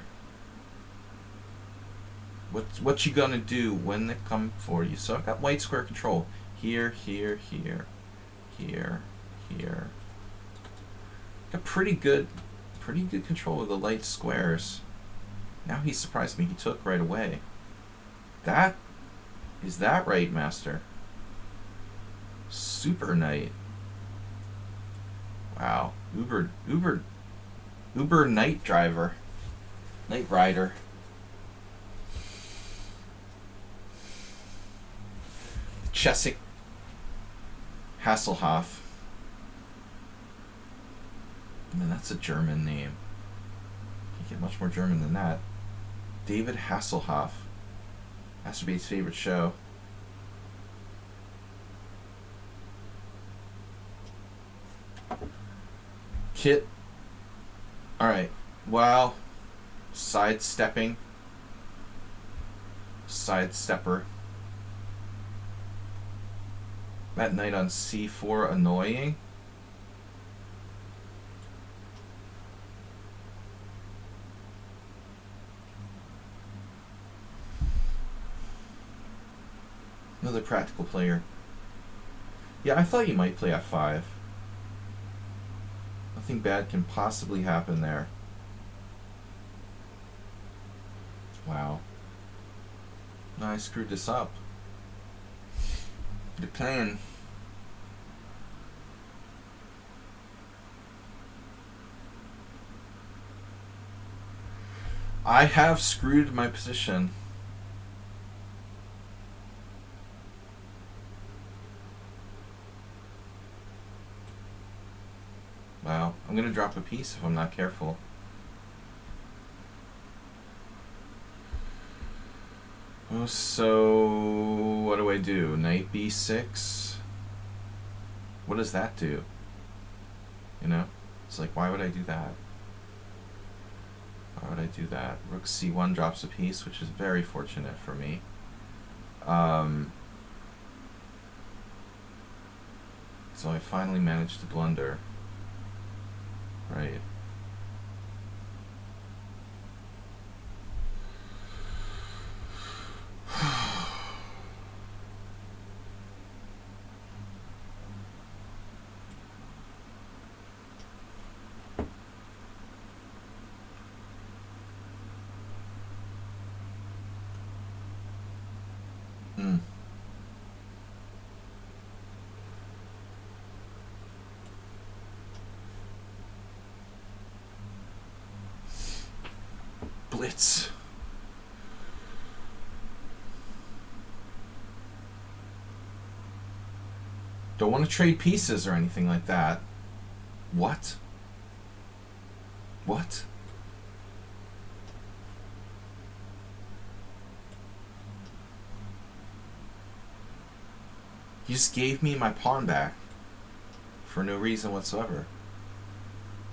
What you gonna do when they come for you? So I've got white square control. Here, here, here, here, here. Got pretty good control of the light squares. Now he surprised me. He took right away. Is that right, master? Super knight. Wow. Uber night driver. Night rider. Chessick Hasselhoff. I mean, that's a German name. Can't get much more German than that. David Hasselhoff. Masturbate's favorite show. Kit. Alright. Wow. Sidestepping. Sidestepper. That knight on c4 annoying. Another practical player. Yeah, I thought you might play f5. Nothing bad can possibly happen there. Wow. No, I screwed this up. The plan. I have screwed my position. Wow, I'm gonna drop a piece if I'm not careful. Oh, so what do I do? Knight b6? What does that do? You know? It's like, why would I do that? Why would I do that? Rook c1 drops a piece, which is very fortunate for me. So I finally managed to blunder. Right. Blitz. Don't want to trade pieces or anything like that. What? What? You just gave me my pawn back for no reason whatsoever.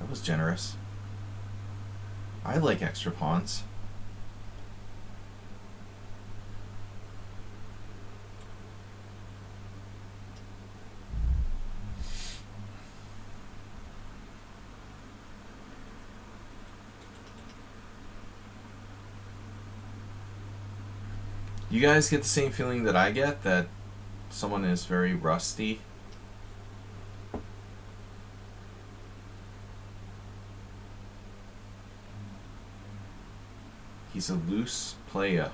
That was generous. I like extra pawns. You guys get the same feeling that I get, that someone is very rusty? He's a loose player.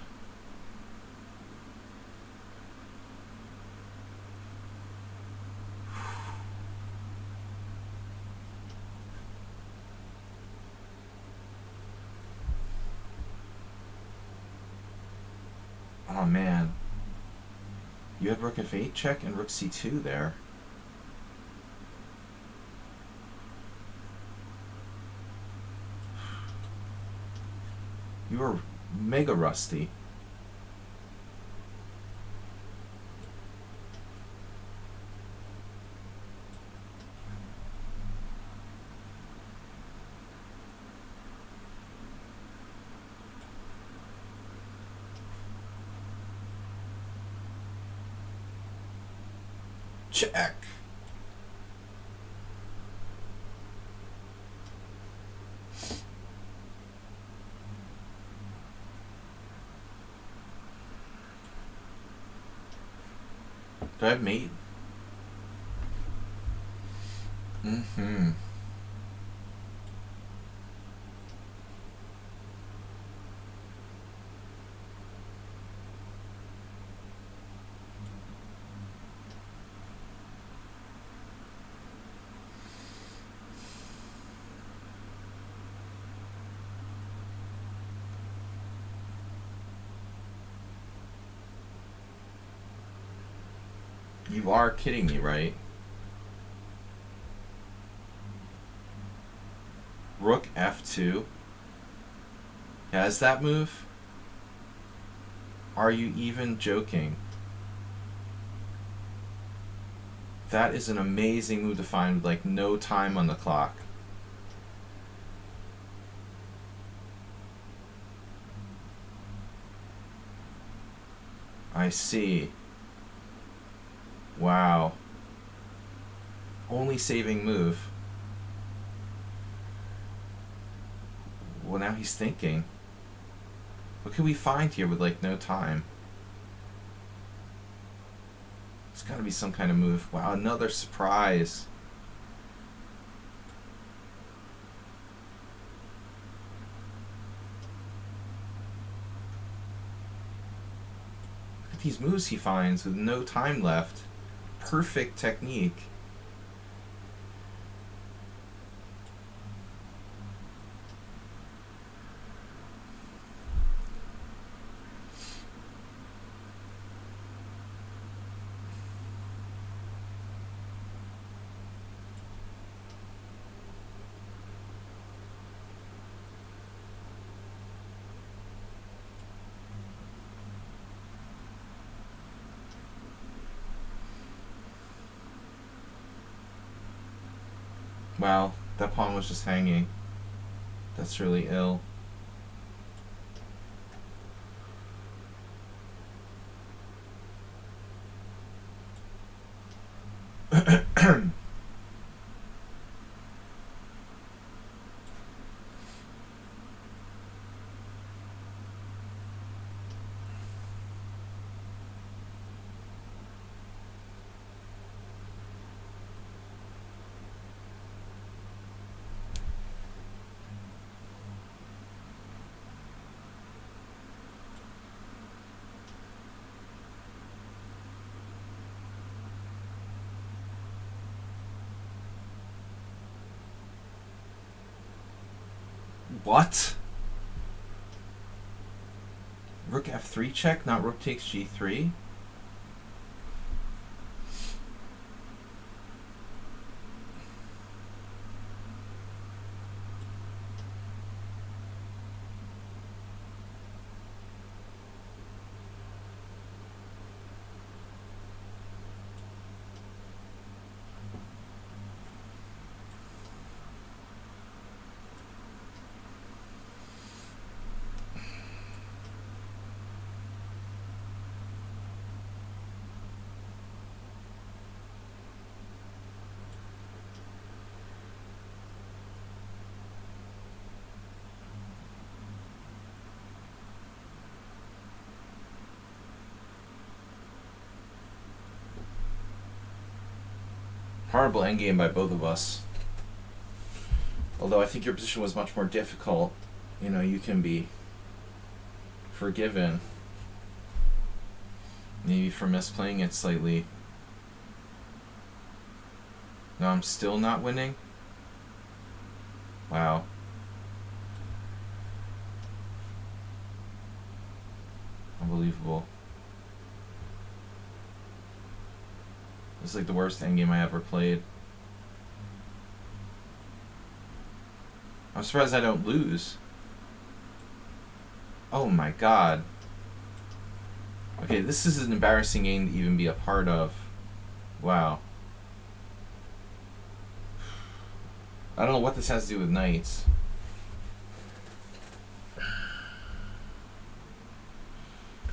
Oh man. You had rook f8 check and rook c2 there. You are mega rusty. Check. Do I have mate? Mm-hmm. You are kidding me, right? Rook F2 has that move? Are you even joking? That is an amazing move to find with like no time on the clock. I see. Wow. Only saving move. Well, now he's thinking. What can we find here with like no time? There's gotta be some kind of move. Wow, another surprise. Look at these moves he finds with no time left. Perfect technique. Wow, that pawn was just hanging. That's really ill. What? Rook F3 check, not rook takes G3? Horrible endgame by both of us. Although I think your position was much more difficult. You know, you can be forgiven. Maybe for misplaying it slightly. No, I'm still not winning? Wow. Unbelievable. This is like the worst endgame I ever played. I'm surprised I don't lose. Oh my god. Okay, this is an embarrassing game to even be a part of. Wow. I don't know what this has to do with knights.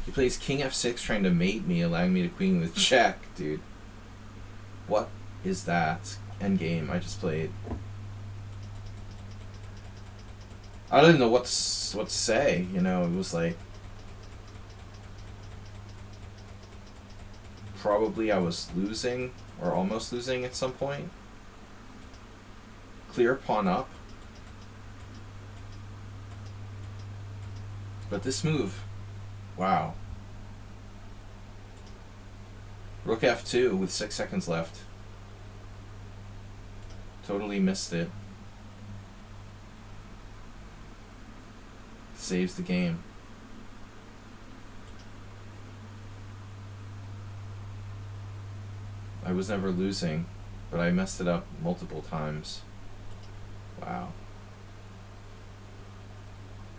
He plays king f6 trying to mate me, allowing me to queen with check, dude. What is that endgame I just played? I didn't know what to say, you know, it was like probably I was losing or almost losing at some point. Clear pawn up. But this move, wow. Rook f2 with 6 seconds left. Totally missed it. Saves the game. I was never losing, but I messed it up multiple times. Wow.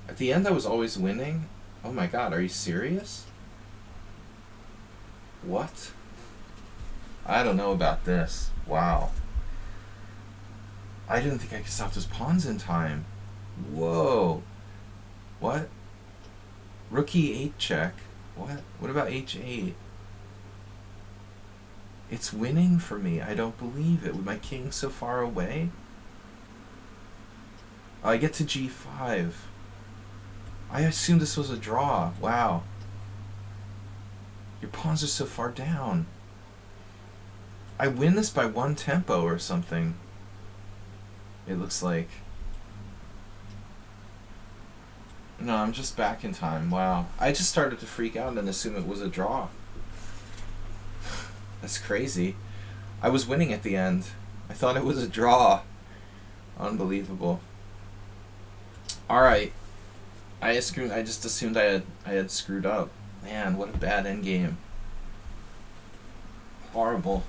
At the end I was always winning? Oh my god, are you serious? What? I don't know about this. Wow. I didn't think I could stop those pawns in time. Whoa. What? Rook e8 check. What? What about h8? It's winning for me. I don't believe it. With my king so far away. I get to g5. I assumed this was a draw. Wow. Your pawns are so far down. I win this by 1 tempo or something. It looks like. No, I'm just back in time. Wow. I just started to freak out and assume it was a draw. That's crazy. I was winning at the end. I thought it was a draw. Unbelievable. Alright. I just assumed I had screwed up. Man, what a bad endgame. Horrible.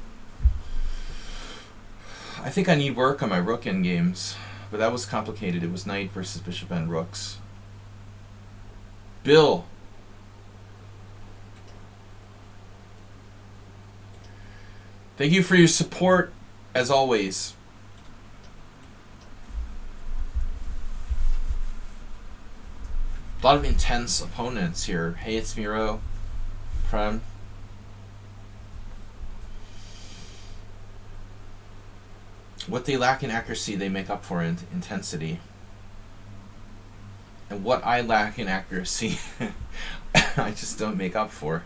I think I need work on my rook endgames, but that was complicated. It was knight versus bishop and rooks. Bill. Thank you for your support, as always. A lot of intense opponents here. Hey, it's Miro. Prem. What they lack in accuracy, they make up for in intensity. And what I lack in accuracy, I just don't make up for.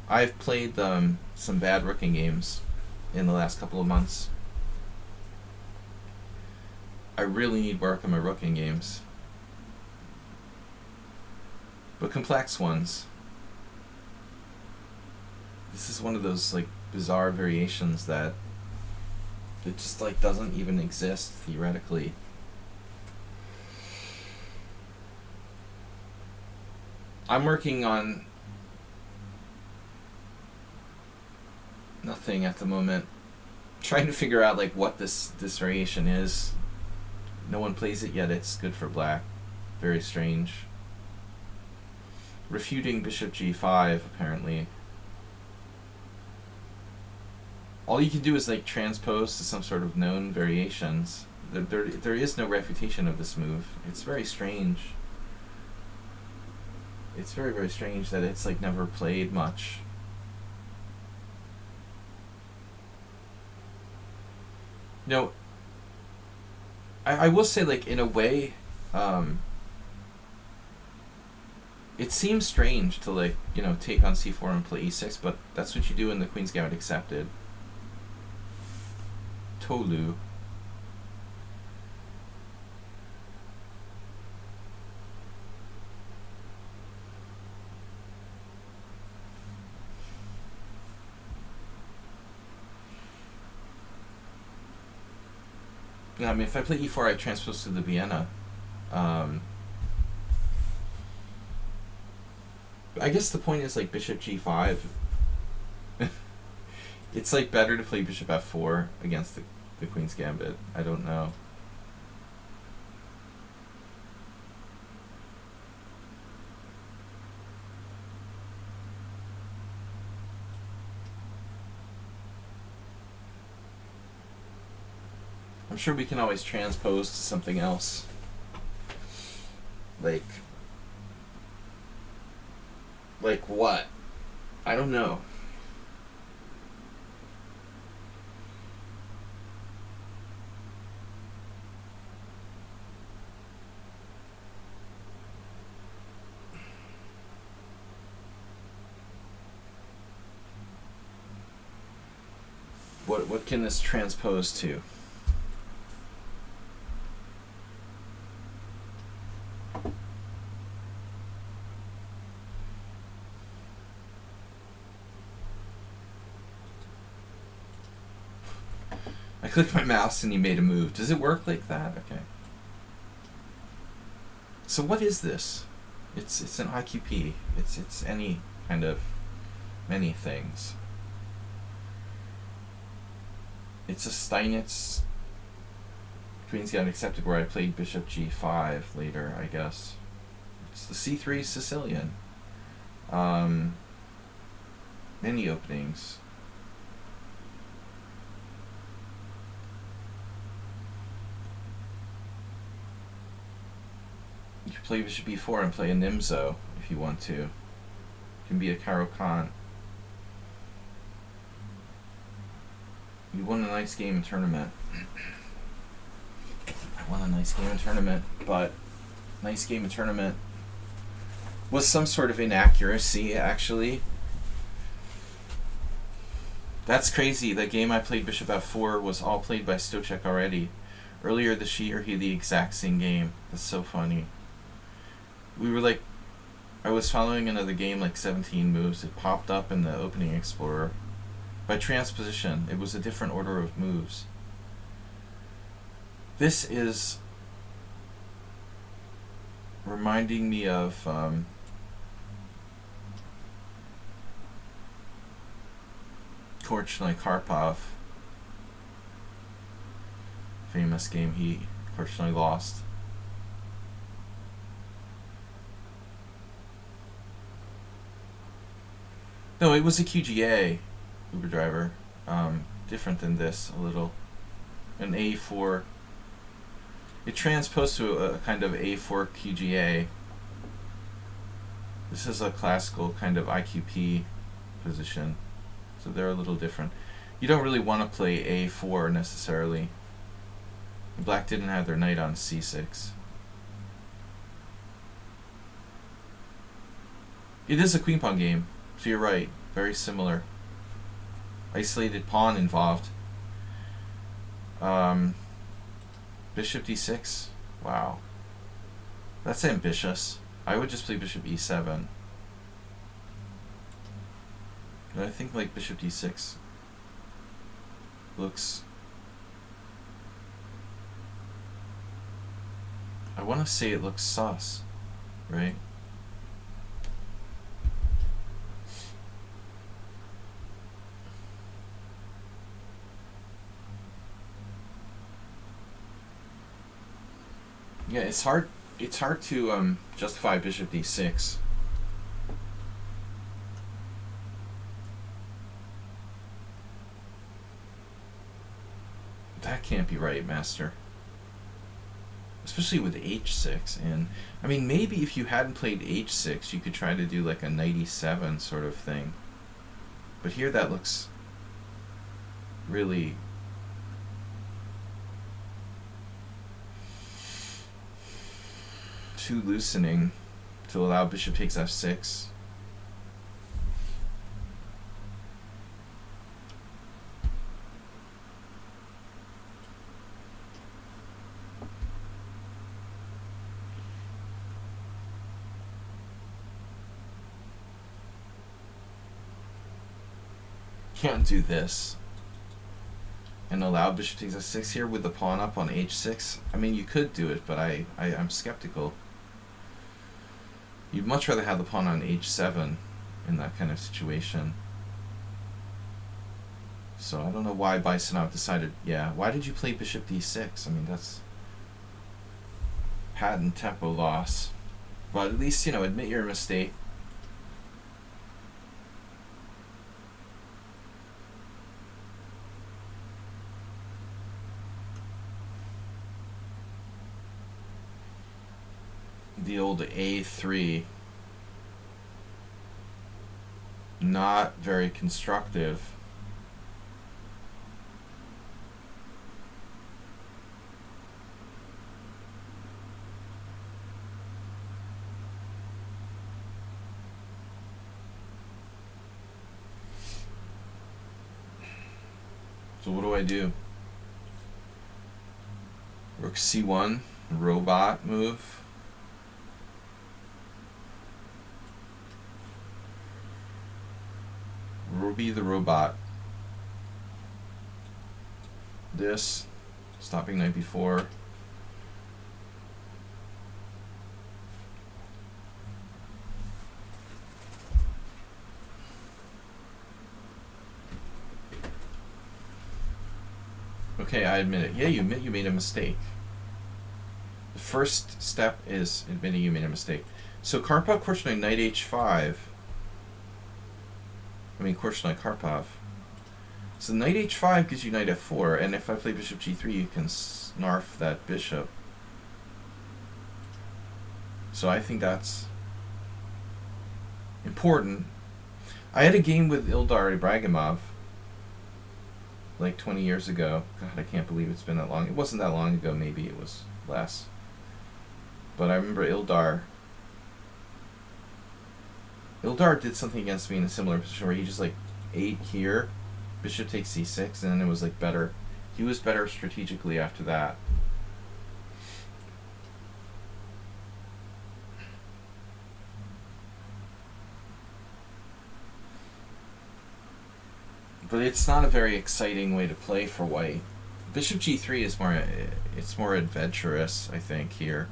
I've played some bad rooking games in the last couple of months. I really need work on my rooking games. But complex ones. This is one of those like bizarre variations that it just like doesn't even exist theoretically. I'm working on nothing at the moment. Trying to figure out like what this variation is. No one plays it yet. It's good for black. Very strange. Refuting bishop g5 apparently. All you can do is like transpose to some sort of known variations. There is no refutation of this move. It's very strange. It's very, very strange that it's like never played much. No, I will say like in a way, it seems strange to like, you know, take on c4 and play e6, but that's what you do in the Queen's Gambit Accepted. Tolu. Yeah, I mean, if I play e4, I transpose to the Vienna. I guess the point is like bishop g5. It's like better to play bishop f4 against the Queen's Gambit. I don't know. I'm sure we can always transpose to something else. Like what? I don't know. What can this transpose to? I clicked my mouse and you made a move. Does it work like that? Okay. So what is this? It's an IQP. It's any kind of many things. It's a Steinitz. Queen's got accepted where I played bishop g5 later, I guess. It's the c3 Sicilian. Many openings. You can play bishop b4 and play a Nimzo if you want to. It can be a Caro-Kann. You won a nice game in tournament. I won a nice game in tournament, but nice game in tournament was some sort of inaccuracy, actually. That's crazy. The game I played bishop f4 was all played by Stochek already. Earlier this year, he had the exact same game. That's so funny. We were like, I was following another game, like 17 moves. It popped up in the opening explorer. By transposition, it was a different order of moves. This is reminding me of Korchnoi-Karpov. Famous game Korchnoi lost. No, it was a QGA Uber driver. Different than this a little. An A4. It transposed to a kind of A4 QGA. This is a classical kind of IQP position. So they're a little different. You don't really want to play A4 necessarily. Black didn't have their knight on C6. It is a queen pawn game, so you're right. Very similar. Isolated pawn involved. Bishop d6. Wow. That's ambitious. I would just play bishop e7. But I think like bishop d6 looks... I want to say it looks sus, right? Yeah, it's hard to justify bishop d6. That can't be right, master. Especially with h6. And I mean, maybe if you hadn't played h6, you could try to do like a knight e7 sort of thing. But here that looks really... too loosening to allow bishop takes f6. Can't do this and allow bishop takes f6 here with the pawn up on h6. I mean, you could do it, but I'm skeptical. You'd much rather have the pawn on h7 in that kind of situation. So I don't know why Bisonov decided, yeah, why did you play bishop d6? I mean, that's patent tempo loss. But at least, you know, admit your mistake. The old A3, not very constructive. So what do I do? Rook c1, robot move. Ruby the robot. This, stopping knight b4. Okay, I admit it. Yeah, you admit you made a mistake. The first step is admitting you made a mistake. So Karpov, Korchnoi, knight h5. I mean, Korchnoi, Karpov. So knight h5 gives you knight f4, and if I play bishop g3, you can snarf that bishop. So I think that's important. I had a game with Ildar Ibragimov like 20 years ago. God, I can't believe it's been that long. It wasn't that long ago, maybe it was less. But I remember Ildar did something against me in a similar position where he just like ate here, bishop takes c6, and then it was like better. He was better strategically after that. But it's not a very exciting way to play for white. Bishop g3 is more adventurous, I think, here.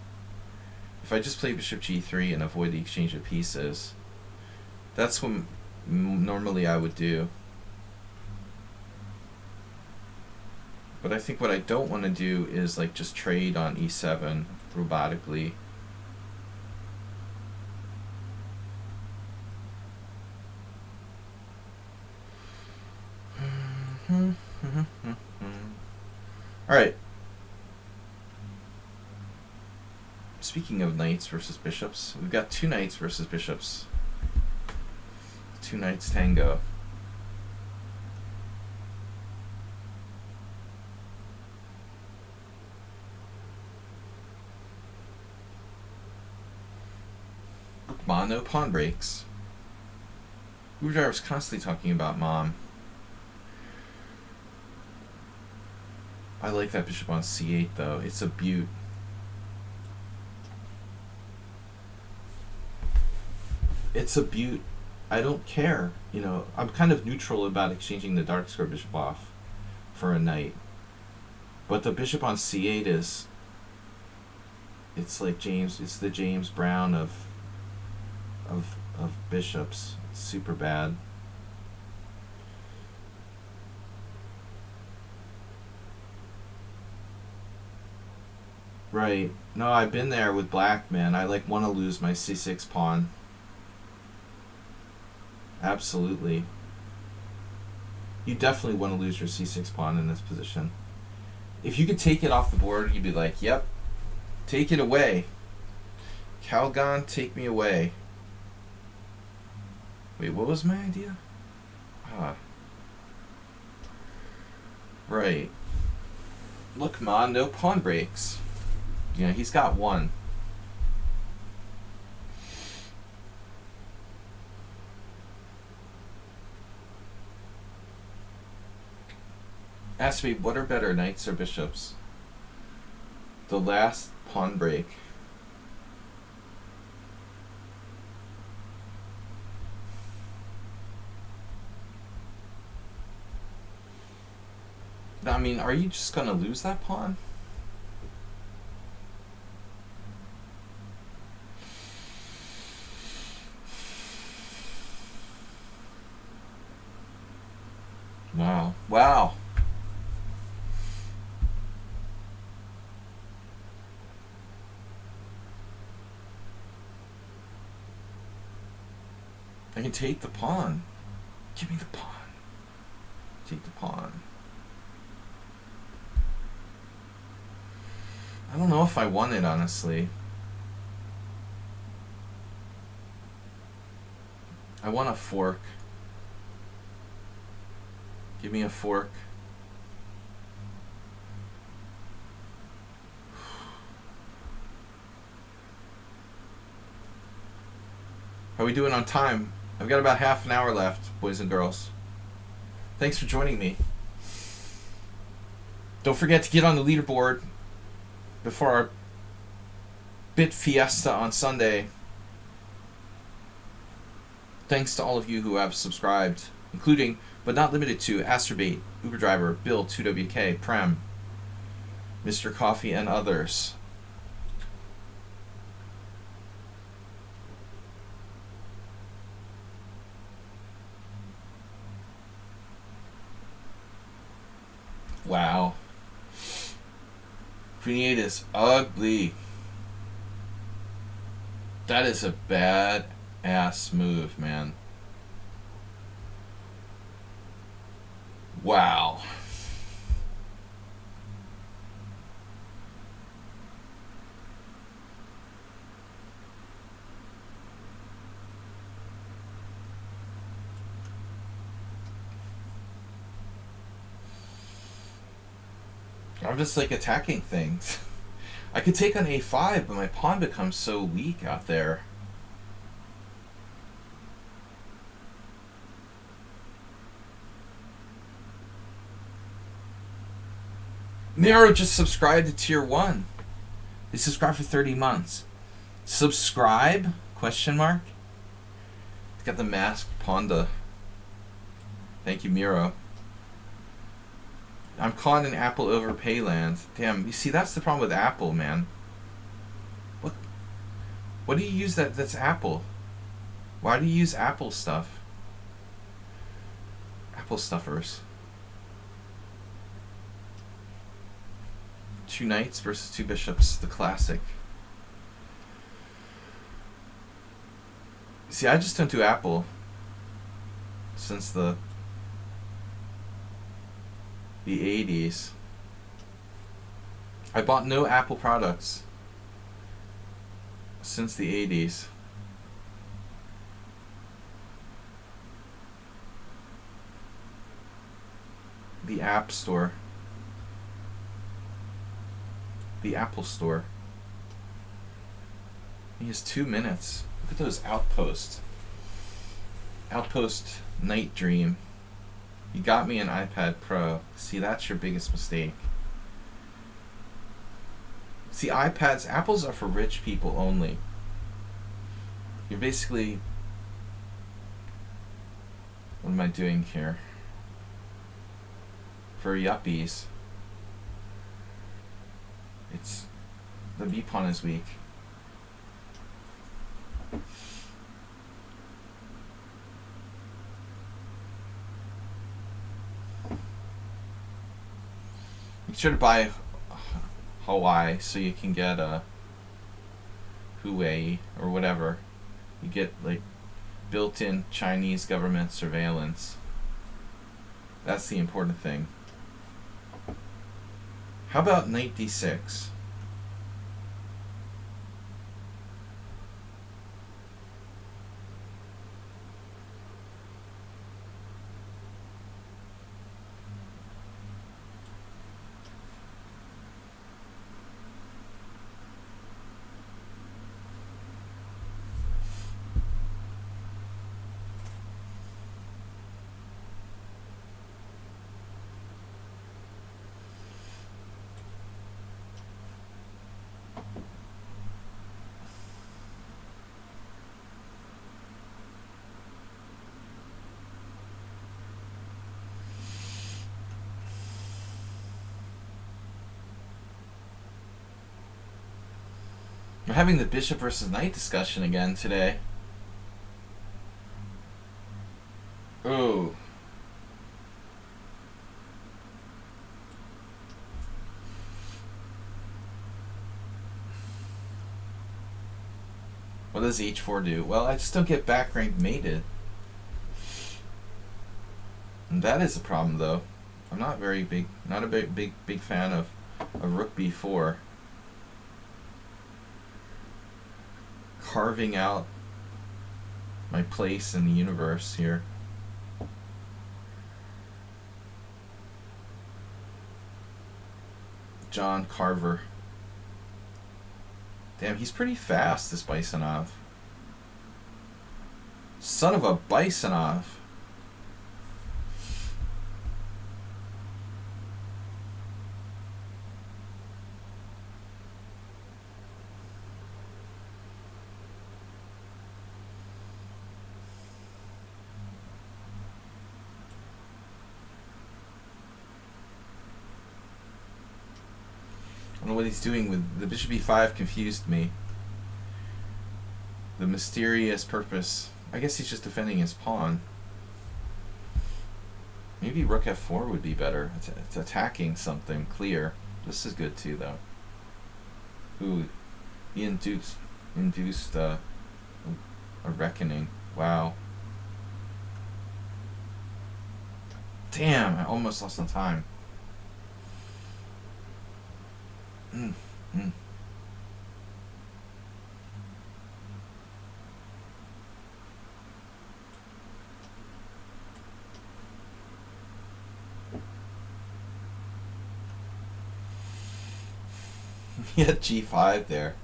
If I just play bishop g3 and avoid the exchange of pieces, that's what normally I would do. But I think what I don't want to do is like just trade on e7 robotically. Alright. Speaking of knights versus bishops, we've got two knights versus bishops. Two knights tango. Mom, no pawn breaks. Ujar's constantly talking about mom. I like that bishop on c8 though. It's a beaut. It's a beaut. I don't care. You know, I'm kind of neutral about exchanging the dark square bishop off for a knight. But the bishop on c8 is, it's like it's the James Brown of bishops. It's super bad. Right. No, I've been there with black, man. I like want to lose my c6 pawn. Absolutely. You definitely want to lose your c6 pawn in this position. If you could take it off the board, you'd be like, yep, take it away. Calgon, take me away. Wait, what was my idea? Right. Look, Ma, no pawn breaks. You know, he's got one. Ask me, what are better, knights or bishops? The last pawn break. I mean, are you just gonna lose that pawn? Wow. Wow. I can take the pawn. Give me the pawn. Take the pawn. I don't know if I won it, honestly. I want a fork. Give me a fork. How are we doing on time? I've got about half an hour left, boys and girls. Thanks for joining me. Don't forget to get on the leaderboard before our Bit Fiesta on Sunday. Thanks to all of you who have subscribed, including, but not limited to, Asterbait, Uber Driver, Bill, 2WK, Prem, Mr. Coffee, and others. Wow. Queen 8 is ugly. That is a bad ass move, man. Wow. I'm just like attacking things. I could take on a5, but my pawn becomes so weak out there. Miro just subscribed to tier 1. They subscribed for 30 months. Subscribe? Question mark? It's got the masked panda. Thank you, Miro. I'm caught in Apple overpay land. Damn, you see, that's the problem with Apple, man. What do you use that's Apple? Why do you use Apple stuff? Apple stuffers. 2 knights versus 2 bishops, the classic. See, I just don't do Apple since the 80s. I bought no Apple products since the 80s. The App Store. The Apple Store. He has 2 minutes. Look at those outposts. Outpost Night Dream. You got me an iPad Pro. See, that's your biggest mistake. See, iPads, Apples are for rich people only. You're basically... What am I doing here? For yuppies. It's... The B-pawn is weak. Make sure to buy Hawaii so you can get a Huawei or whatever. You get like built-in Chinese government surveillance. That's the important thing. How about knight d6? We're having the bishop versus knight discussion again today. Oh. What does h4 do? Well, I just don't get back rank mated. And that is a problem, though. I'm not very big, not a big fan of rook b4. Carving out my place in the universe here. John Carver. Damn, he's pretty fast, this Bisonov. Son of a Bisonov. don't know what he's doing with the bishop e5. Confused me. The mysterious purpose. I guess he's just defending his pawn. Maybe rook f4 would be better. It's attacking something clear. This is good too, though. Ooh, he induced a reckoning. Wow. Damn, I almost lost on time. He had g5 there.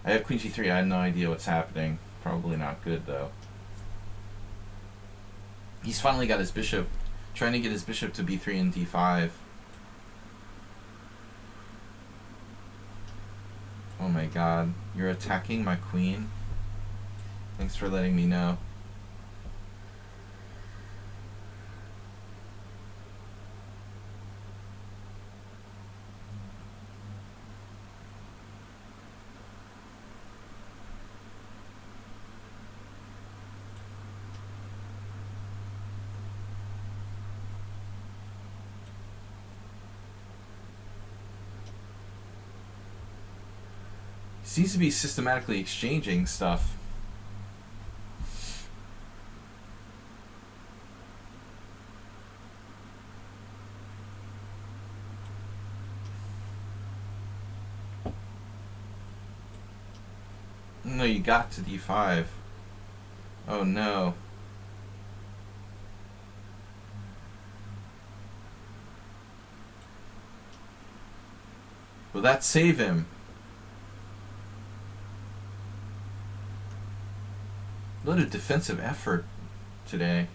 I have queen g3. I have no idea what's happening. Probably not good, though. He's finally got his bishop, trying to get his bishop to b3 and d5. Oh my god. You're attacking my queen? Thanks for letting me know. Seems to be systematically exchanging stuff. No, you got to d5. Oh no. Will that save him? A lot of defensive effort today.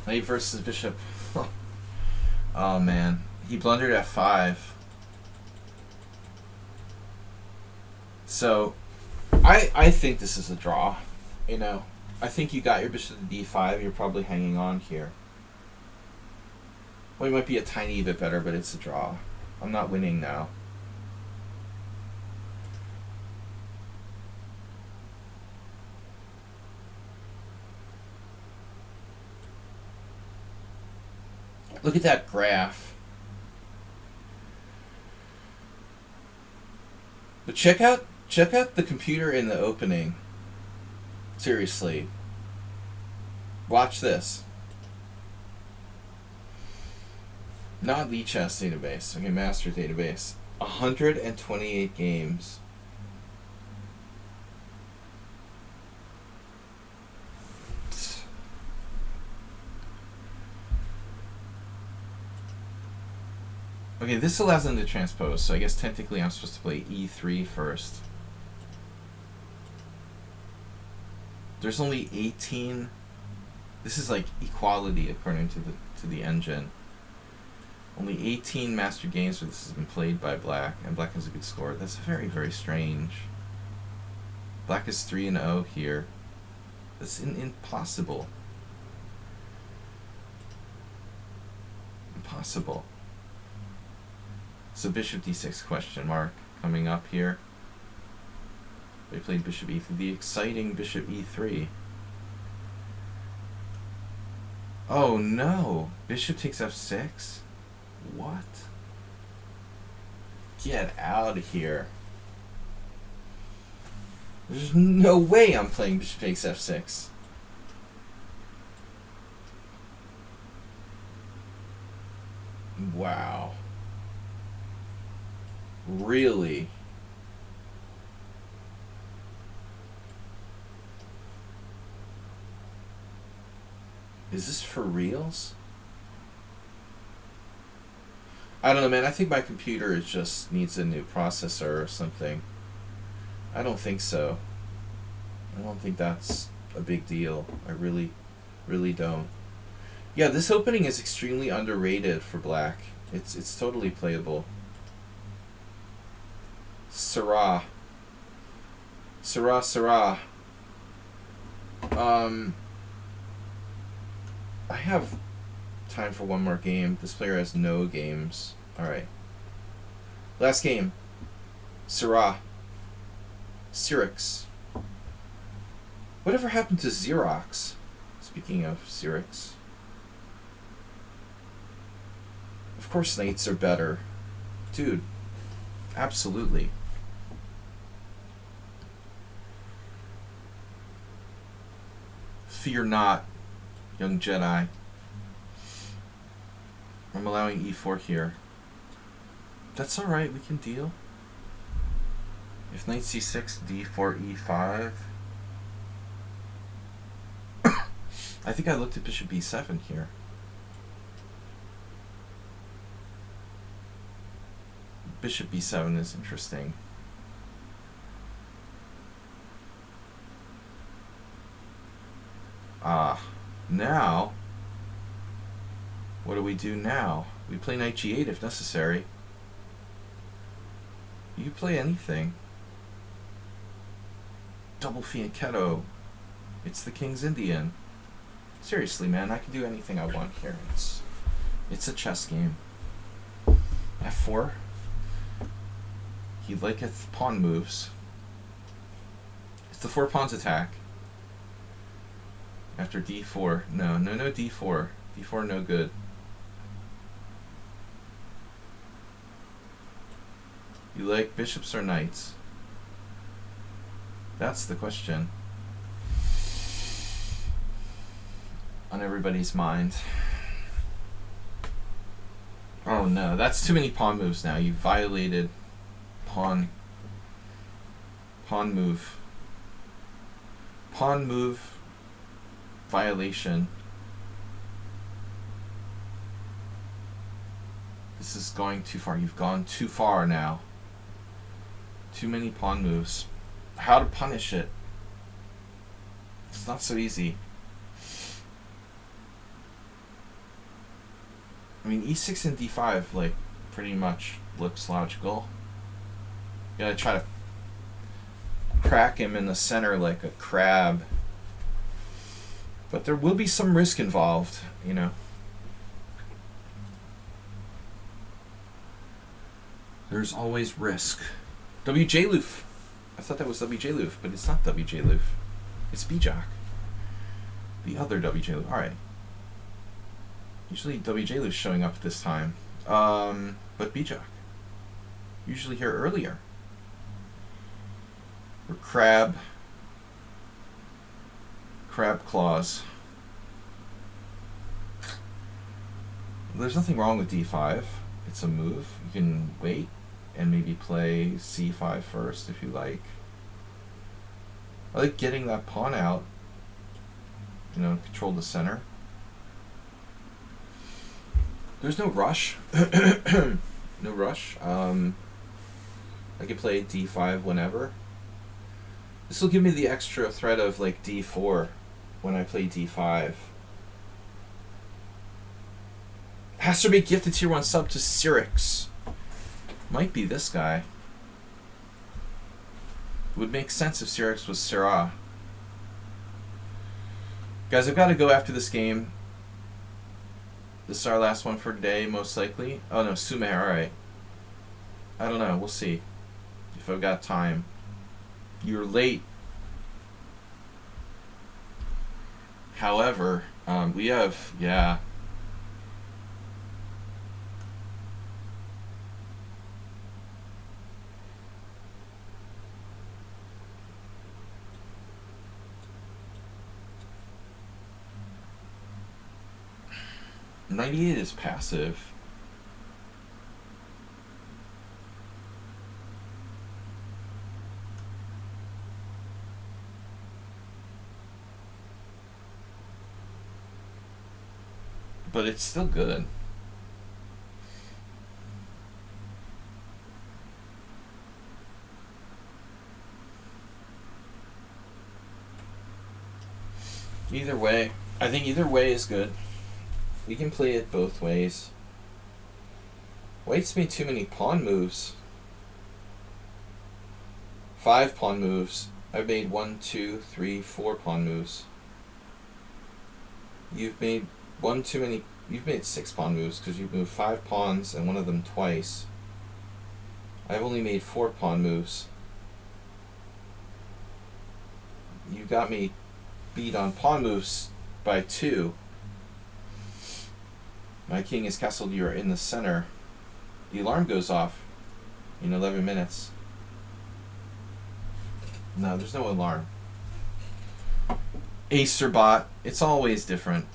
Knight versus bishop. Oh man, he blundered f5. So, I think this is a draw. You know, I think you got your bishop to d5. You're probably hanging on here. Well, it might be a tiny bit better, but it's a draw. I'm not winning now. Look at that graph. But check out the computer in the opening. Seriously. Watch this. Not lichess database. Okay, master database. 128 games. Okay, this allows them to transpose, so I guess technically I'm supposed to play e3 first. There's only 18. This is like equality according to the engine. Only 18 master games where this has been played by black, and black has a good score. That's very, very strange. Black is 3-0 here. That's impossible. Impossible. So bishop d6 question mark coming up here. They played bishop e3, the exciting bishop e3. Oh no! Bishop takes f6? What? Get out of here. There's no way I'm playing bishop takes f6. Wow. Really? Is this for reals? I don't know, man. I think my computer just needs a new processor or something. I don't think so. I don't think that's a big deal. I really, really don't. Yeah, this opening is extremely underrated for black. It's totally playable. Sarah. Sarah, Sarah. I have time for one more game. This player has no games. Alright. Last game. Sarah. Syrinx. Whatever happened to Xerox? Speaking of Syrinx. Of course knights are better. Dude. Absolutely. Fear not, young Jedi. I'm allowing e4 here. That's alright, we can deal. If knight c6, d4, e5. I think I looked at bishop b7 here. Bishop b7 is interesting. Now, what do we do now? We play knight g8 if necessary. You play anything. Double fianchetto. It's the King's Indian. Seriously, man, I can do anything I want here. It's a chess game. f4. He liketh pawn moves. It's the 4 pawns attack. After d4. No d4. d4 no good. You like bishops or knights? That's the question on everybody's mind. Oh no, that's too many pawn moves now. You violated pawn move. Pawn move violation. This is going too far. You've gone too far now. Too many pawn moves. How to punish it? It's not so easy. I mean, e6 and d5, like, pretty much looks logical. You gotta try to crack him in the center like a crab. But there will be some risk involved, you know. There's always risk. WJ Loof. I thought that was WJ Loof, but it's not WJ Loof. It's Bijak. The other WJ Loof. Alright. Usually WJ Loof's showing up at this time. But Bijak. Usually here earlier. Or Crab Claws. There's nothing wrong with d5. It's a move. You can wait and maybe play c5 first if you like. I like getting that pawn out. You know, control the center. There's no rush. No rush. I can play d5 whenever. This will give me the extra threat of like d4 when I play d5. Has to be gifted tier 1 sub to Syrinx. Might be this guy. Would make sense if Syrinx was Sarah. Guys, I've got to go after this game. This is our last one for today, most likely. Oh no, Sume, alright. I don't know, we'll see. If I've got time. You're late. However, we have, yeah. 98 is passive. But it's still good. Either way, I think either way is good. We can play it both ways. White's made too many pawn moves. 5 pawn moves. I've made 1, 2, 3, 4 pawn moves. You've made one too many. You've made 6 pawn moves because you've moved 5 pawns and one of them twice. I've only made 4 pawn moves. You got me beat on pawn moves by 2. My king is castled. You're in the center. The alarm goes off in 11 minutes. No, there's no alarm. Ace or bot. It's always different.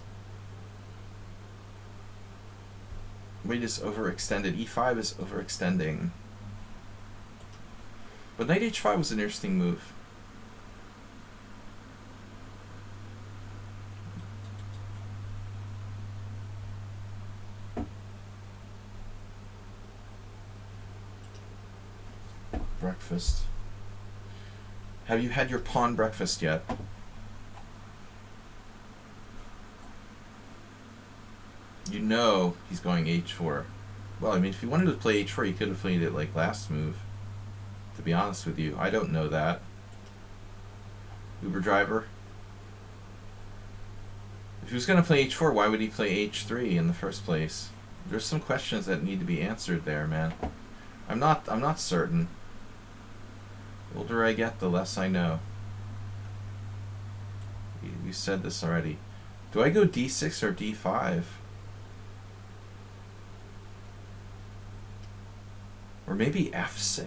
White is overextended. E5 is overextending. But knight h5 was an interesting move. Breakfast. Have you had your pawn breakfast yet? You know he's going h4. Well, I mean, if he wanted to play h4, he could have played it like last move. To be honest with you, I don't know that. Uber driver. If he was going to play h4, why would he play h3 in the first place? There's some questions that need to be answered there, man. I'm not certain. The older I get, the less I know. We said this already. Do I go d6 or d5? Or maybe f6?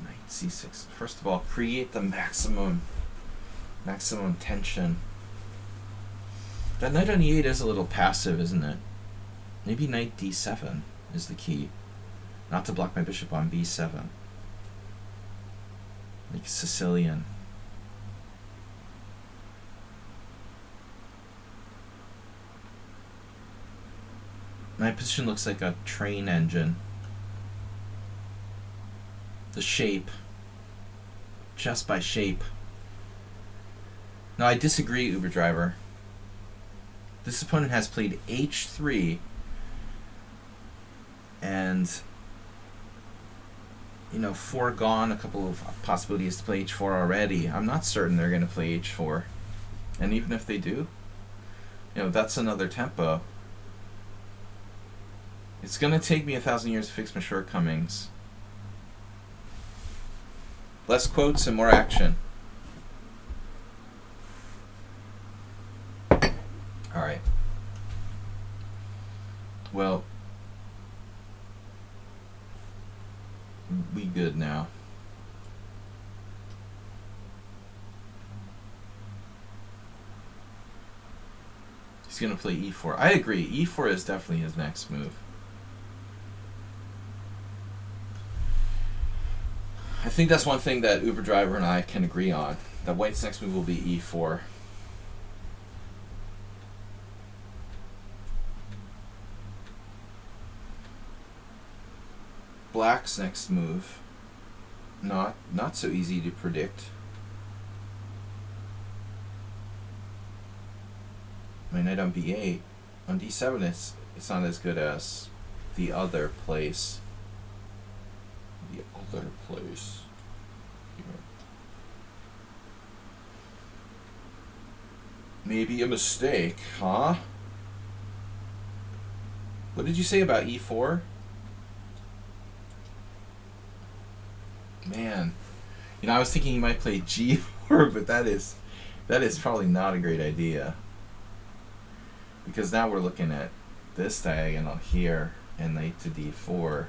Knight c6. First of all, create the maximum tension. That knight on e8 is a little passive, isn't it? Maybe knight d7 is the key. Not to block my bishop on b7. Like Sicilian. My position looks like a train engine. The shape. Just by shape. No, I disagree, Uber driver. This opponent has played h3 and foregone a couple of possibilities to play h4 already. I'm not certain they're going to play h4. And even if they do, that's another tempo. It's going to take me 1,000 years to fix my shortcomings. Less quotes and more action. Alright. Well, we good now. He's going to play e4. I agree. E4 is definitely his next move. I think that's one thing that Uber Driver and I can agree on. That White's next move will be e4. Black's next move, not so easy to predict. My knight on b8. On d7 it's not as good as the other place. The other place. Here. Maybe a mistake, huh? What did you say about e4? Man, I was thinking he might play g4, but that is probably not a great idea. Because now we're looking at this diagonal here and knight to d4.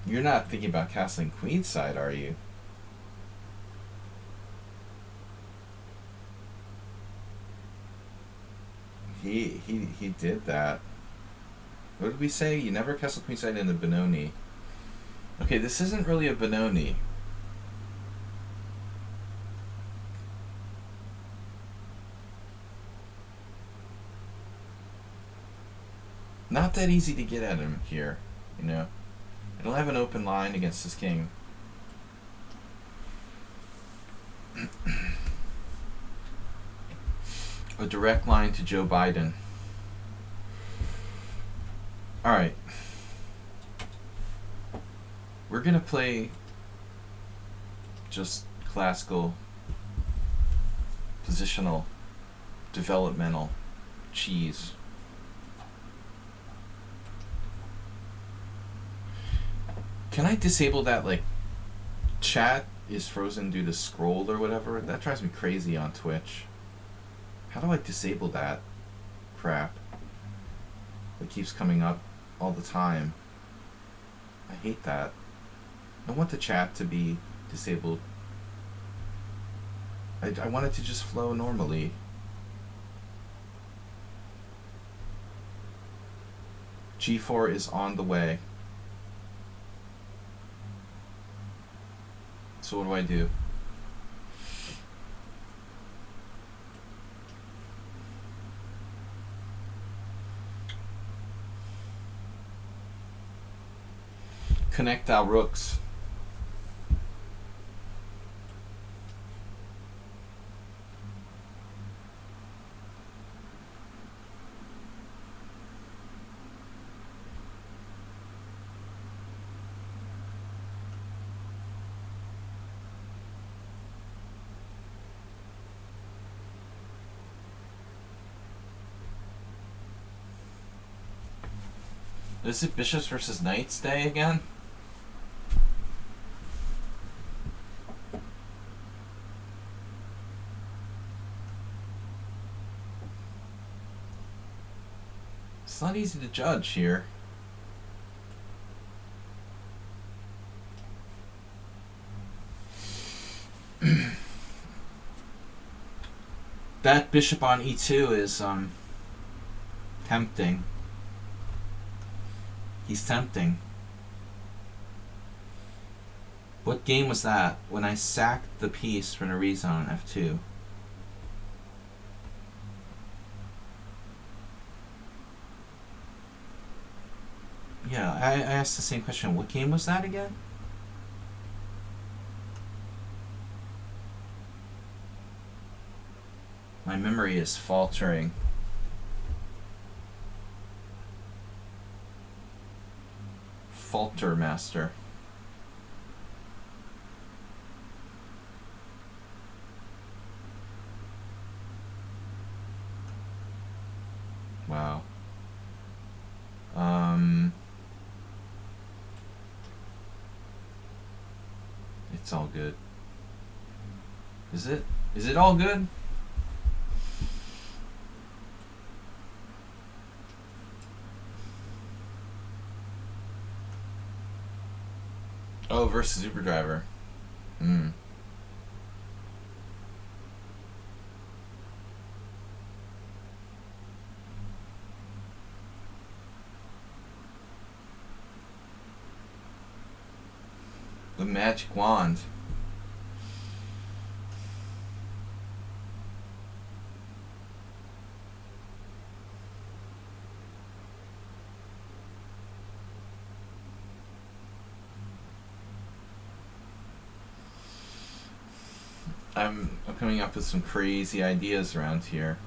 You're not thinking about castling queenside, are you? He did that. What did we say? You never castle queenside in a Benoni. Okay, this isn't really a Benoni. Not that easy to get at him here, you know. I don't have an open line against this king. A direct line to Joe Biden. Alright. We're gonna play just classical, positional, developmental cheese. Can I disable that, like, chat is frozen due to scroll or whatever? That drives me crazy on Twitch. How do I disable that crap? It keeps coming up all the time. I hate that. I want the chat to be disabled. I want it to just flow normally. G4 is on the way. So what do I do? Connect our rooks. Is it Bishops versus Knights Day again? It's not easy to judge here. That bishop on e2 is tempting. He's tempting. What game was that when I sacked the piece for Nariza on f2? Yeah, I asked the same question. What game was that again? My memory is faltering. Falter Master. Wow. It's all good. Is it? Is it all good? Oh, versus Uber Driver. The magic wand. I'm coming up with some crazy ideas around here.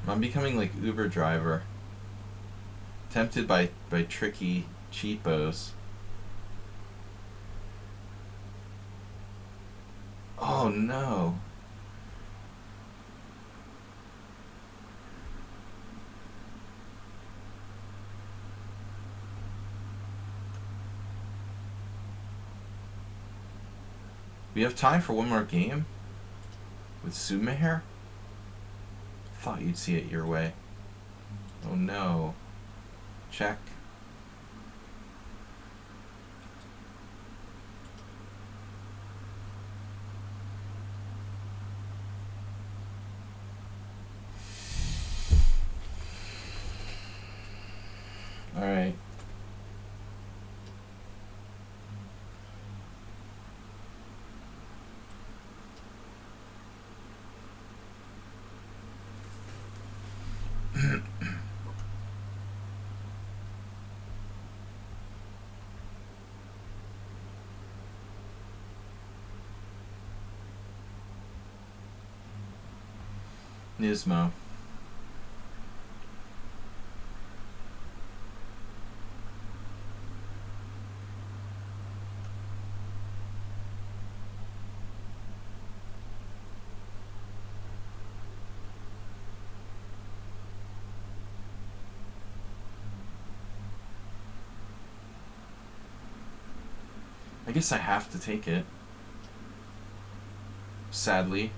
I'm becoming like Uber Driver. Tempted by tricky cheapos. Oh no. We have time for one more game with Sumeher? Thought you'd see it your way. Oh no. Check. Alright. Nismo. I guess I have to take it. Sadly.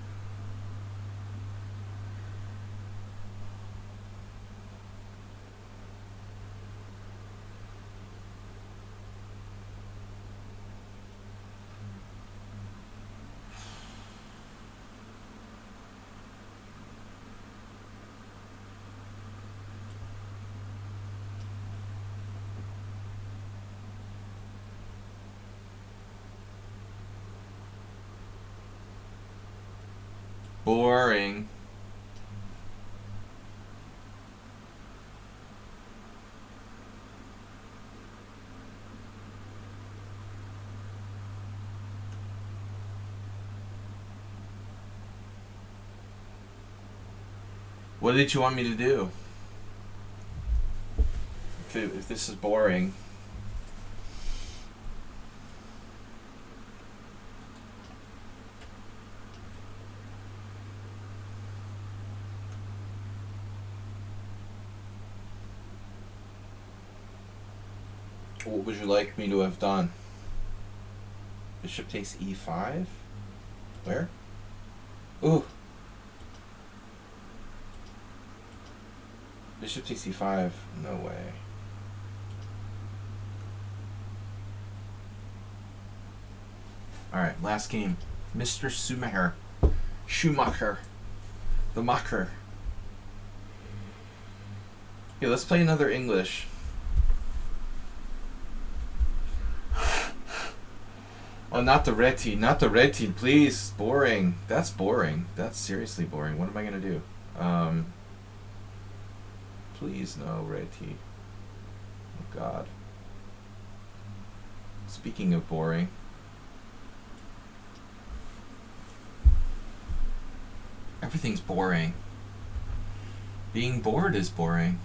Boring. What did you want me to do? If this is boring. What would you like me to have done? Bishop takes e5? Where? Ooh. Bishop takes e5. No way. Alright, last game. Mr. Schumacher. Schumacher. The Macher. Okay, let's play another English. Oh, not the red team. Not the red team, please. Boring. That's boring. That's seriously boring. What am I going to do? Please, no, red team. Oh, God. Speaking of boring. Everything's boring. Being bored is boring.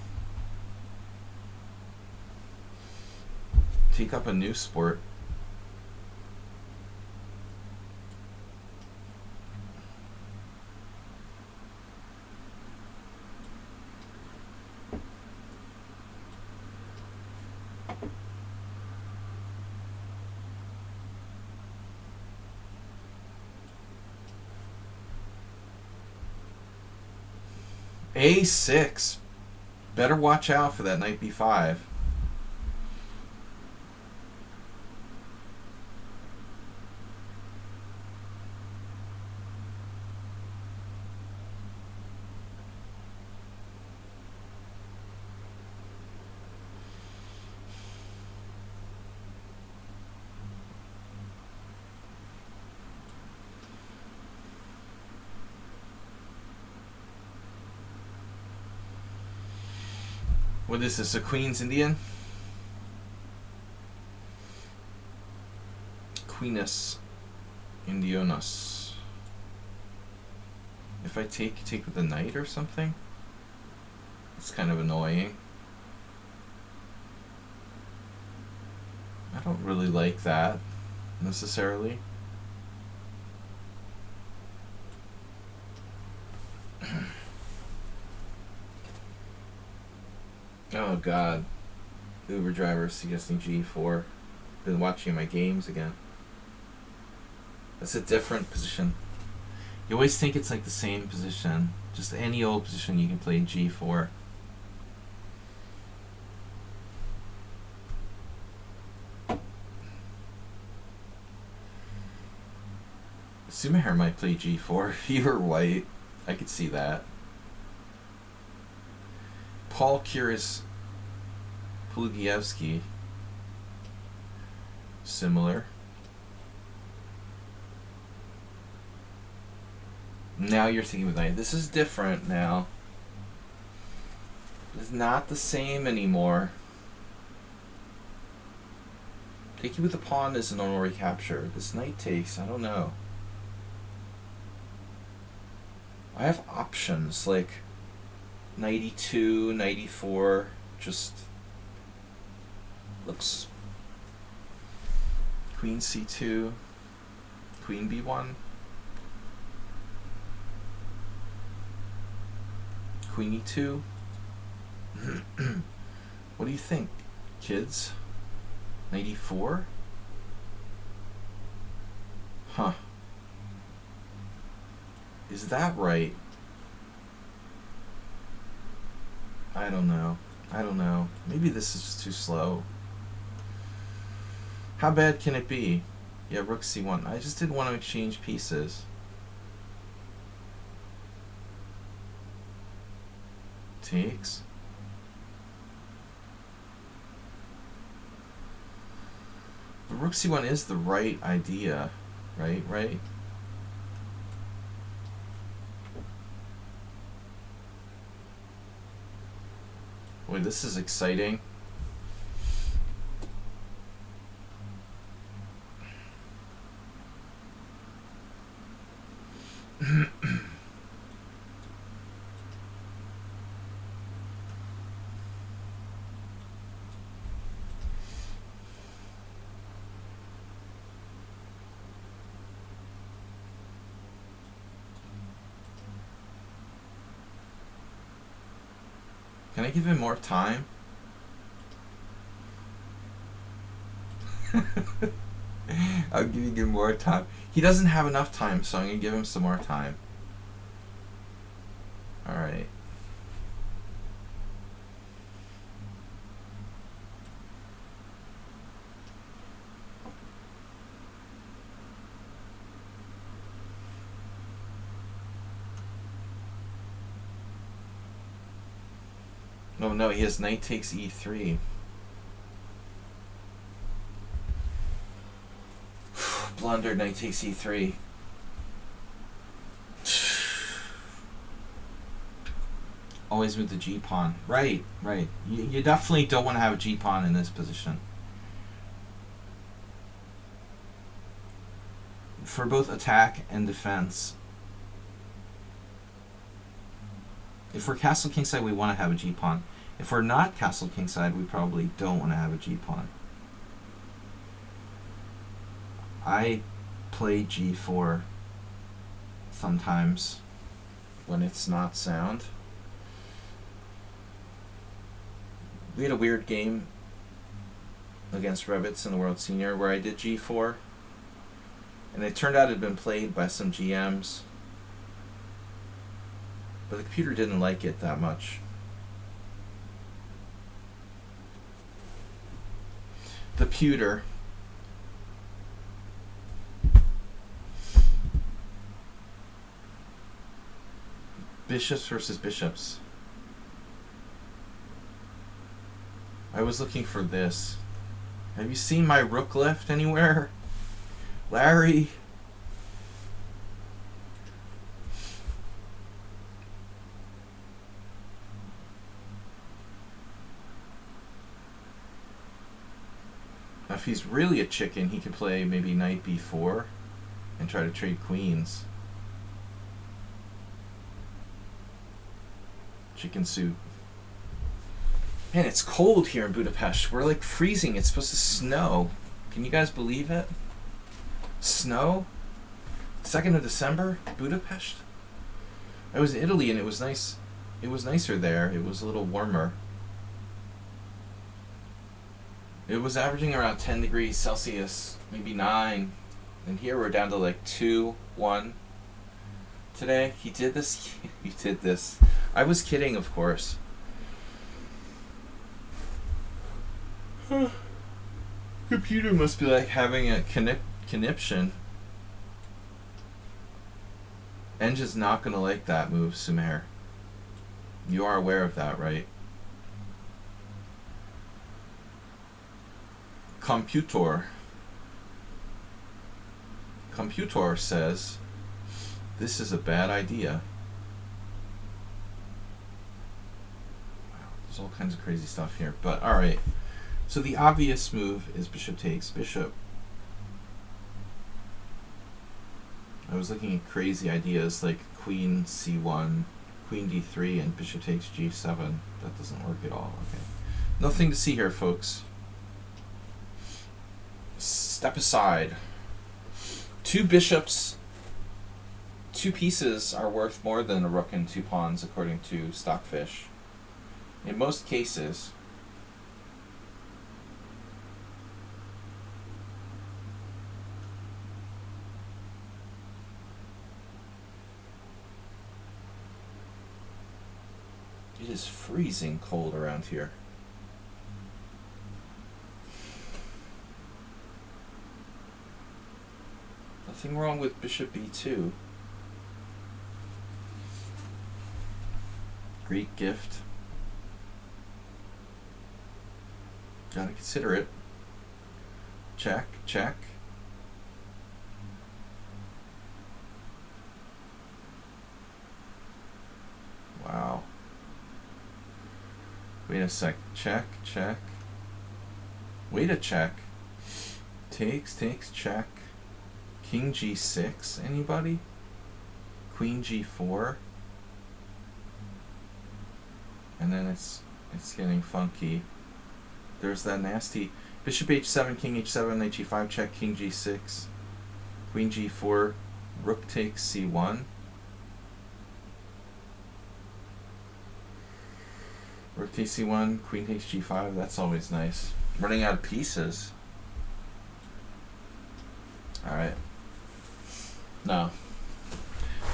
Take up a new sport. A6. Better watch out for that knight b5. What is this, a Queen's Indian? Queenus Indionas. If I take with the knight or something? It's kind of annoying. I don't really like that, necessarily. Oh God, Uber driver suggesting G4. Been watching my games again. That's a different position. You always think it's like the same position. Just any old position you can play G4. Sumaher might play G4 if you were white. I could see that. Paul Pulugievsky. Similar. Now you're thinking with knight. This is different now. It's not the same anymore. Taking with the pawn is a normal recapture. This knight takes, I don't know. I have options like knight e2, knight e4, just looks. Queen c2, queen b1, queen e2. What do you think, kids? Knight e4? Huh. Is that right? I don't know. I don't know. Maybe this is too slow. How bad can it be? Yeah, rook c1. I just didn't want to exchange pieces. Takes. But rook c1 is the right idea, right? Right? Boy, this is exciting. Can I give him more time? I'm giving him more time. He doesn't have enough time, so I'm going to give him some more time. Alright. Oh no, he has knight takes e3. Blunder, knight takes e3. Always with the g-pawn. Right, right. You definitely don't want to have a g-pawn in this position. For both attack and defense. If we're castle kingside, we want to have a g-pawn. If we're not castle kingside, we probably don't want to have a g-pawn. I play g4 sometimes when it's not sound. We had a weird game against Revitz in the World Senior where I did g4, and it turned out it had been played by some GMs, but the computer didn't like it that much. The pewter. Bishops versus bishops. I was looking for this. Have you seen my rook lift anywhere? Larry? If he's really a chicken, he could play maybe knight b4 and try to trade queens. Chicken soup. Man, it's cold here in Budapest. We're like freezing. It's supposed to snow. Can you guys believe it? Snow? 2nd of December? Budapest? I was in Italy and it was nice. It was nicer there. It was a little warmer. It was averaging around 10 degrees Celsius, maybe 9. And here we're down to like 2, 1. Today, he did this. He did this. I was kidding, of course. Computer must be like having a conniption. Engine's not going to like that move, Sumer. You are aware of that, right? Computor says this is a bad idea. Wow, there's all kinds of crazy stuff here, but all right. So the obvious move is bishop takes bishop. I was looking at crazy ideas like queen c1, queen d3, and bishop takes g7. That doesn't work at all. Okay, nothing to see here, folks. Step aside. Two bishops, two pieces are worth more than a rook and two pawns, according to Stockfish. In most cases. It is freezing cold around here. Nothing wrong with bishop b2. Greek gift. Gotta consider it. Check, check. Wow. Wait a sec. Check, check. Wait a check. Takes, check. King g6, anybody? Queen g4. And then it's getting funky. There's that nasty bishop h7, king h7, knight g5 check, king g6, queen g4, rook takes c1. Rook takes c1, queen takes g5, that's always nice. Running out of pieces. Alright. No.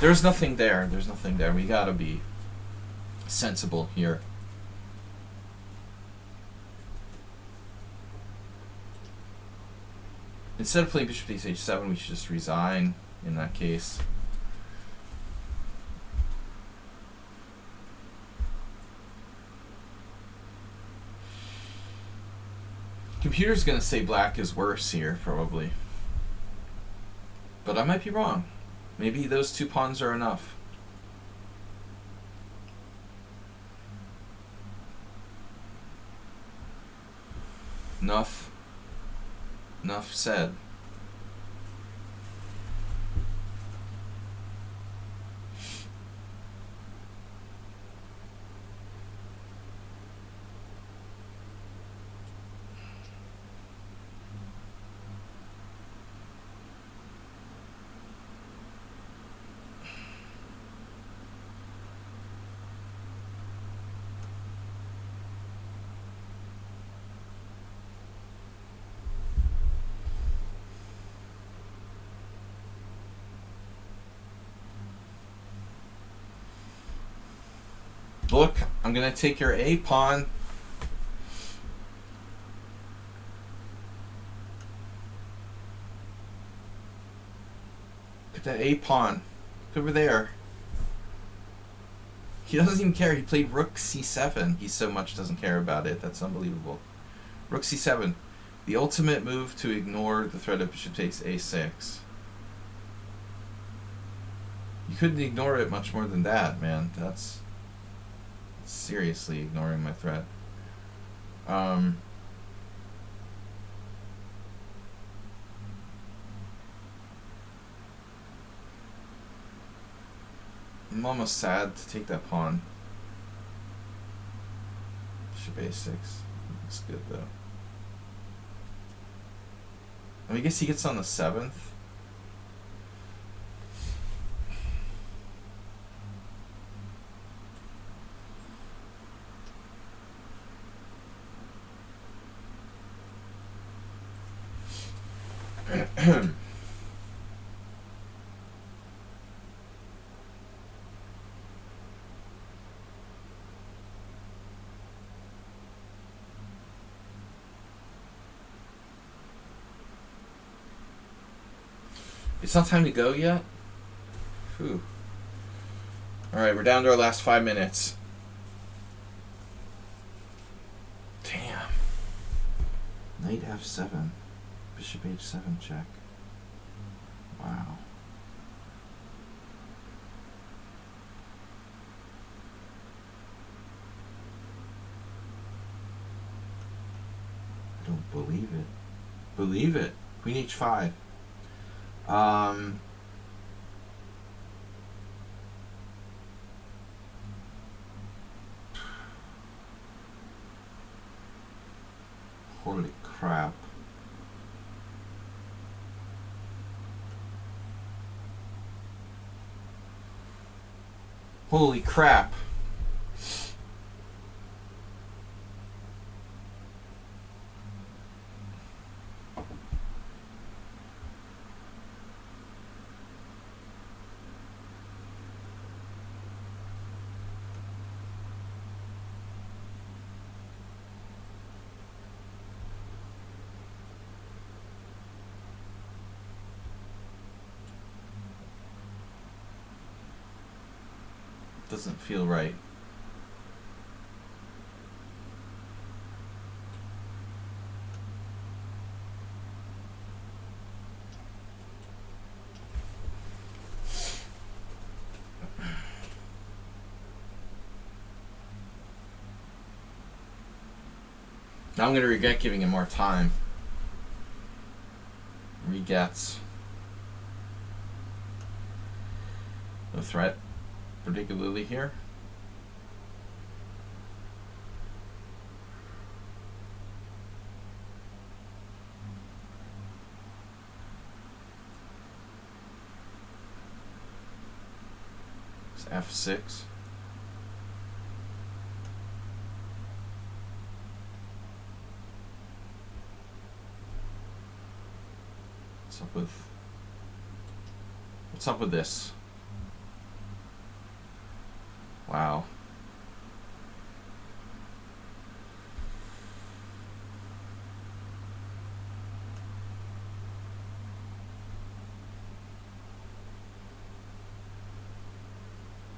There's nothing there. There's nothing there. We gotta be sensible here. Instead of playing bishop takes h7, we should just resign in that case. Computer's gonna say black is worse here, probably. But I might be wrong. Maybe those two pawns are enough. Enough said. Look, I'm going to take your A pawn. Look at that A pawn. Look over there. He doesn't even care. He played rook c7. He so much doesn't care about it. That's unbelievable. Rook c7. The ultimate move to ignore the threat of bishop takes a6. You couldn't ignore it much more than that, man. That's seriously ignoring my threat. I'm almost sad to take that pawn. Bishop a6. Looks good though. I mean, I guess he gets on the 7th. It's not time to go yet? Whew. Alright, we're down to our last 5 minutes. Damn. Knight f7. Bishop h7 check. Wow. I don't believe it. Believe it. Queen h5. Holy crap. Holy crap. Doesn't feel right. Now I'm going to regret giving him more time. Regets. No threat, particularly here. It's f6. What's up with this? Wow.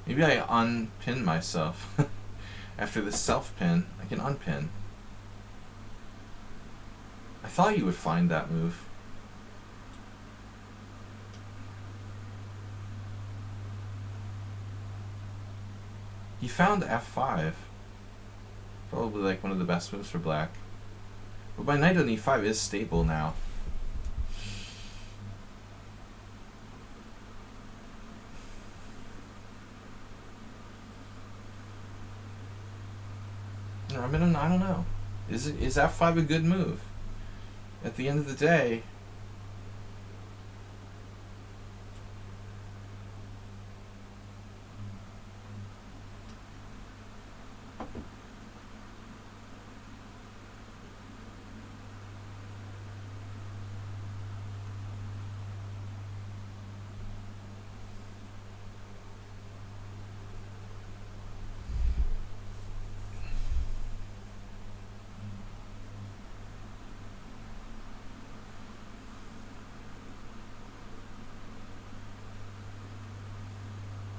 Maybe I unpin myself. After the self-pin, I can unpin. I thought you would find that move. He found f5. Probably like one of the best moves for black. But my knight on e5 is stable now. I don't know. Is f5 a good move? At the end of the day,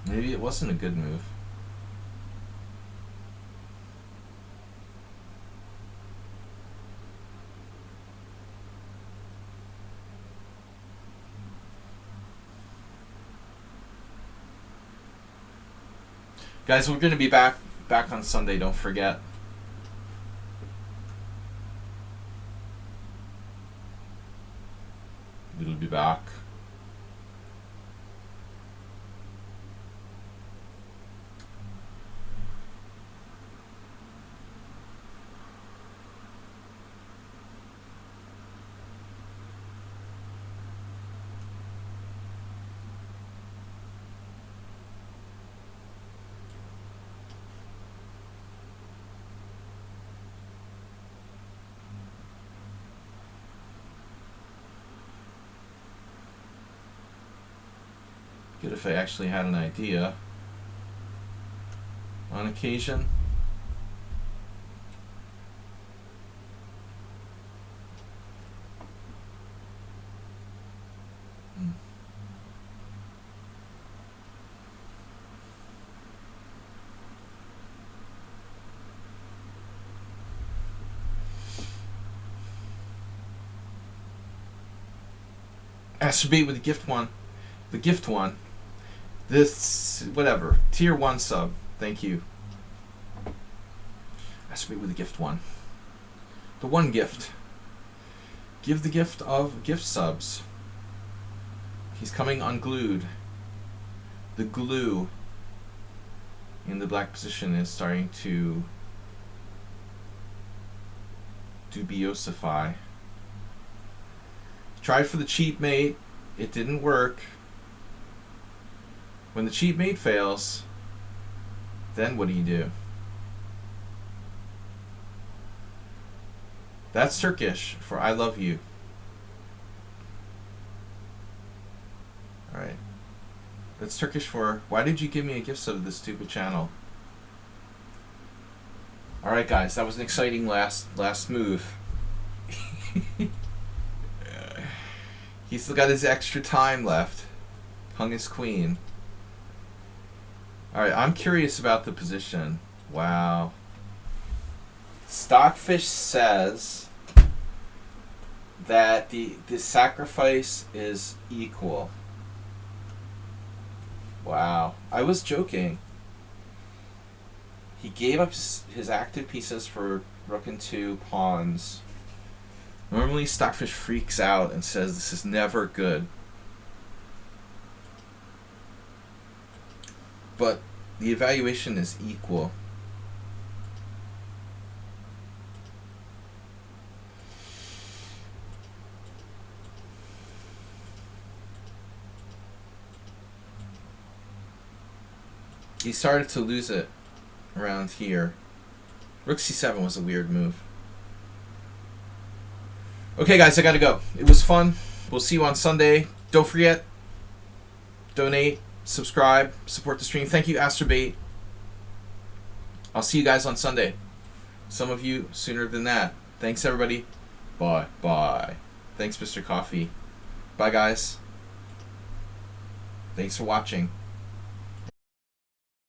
maybe it wasn't a good move. Guys, we're going to be back on Sunday, don't forget. We'll be back. Good if I actually had an idea on occasion. Astrobate with the gift one. The gift one. This, whatever. Tier 1 sub. Thank you. Astrobate with the gift one. The one gift. Give the gift of gift subs. He's coming unglued. The glue in the black position is starting to dubiosify. Tried for the cheap mate. It didn't work. When the cheap mate fails, then what do you do? That's Turkish for I love you. Alright. That's Turkish for why did you give me a gift sub of this stupid channel? Alright guys, that was an exciting last move. He's still got his extra time left. Hung his queen. Alright, I'm curious about the position. Wow. Stockfish says that the sacrifice is equal. Wow. I was joking. He gave up his active pieces for rook and 2 pawns. Normally Stockfish freaks out and says this is never good. But the evaluation is equal. He started to lose it around here. Rook c7 was a weird move. Okay guys, I gotta go. It was fun. We'll see you on Sunday. Don't forget, donate, subscribe, support the stream. Thank you, Astrobate. I'll see you guys on Sunday. Some of you sooner than that. Thanks everybody. Bye. Bye. Thanks, Mr. Coffee. Bye guys. Thanks for watching.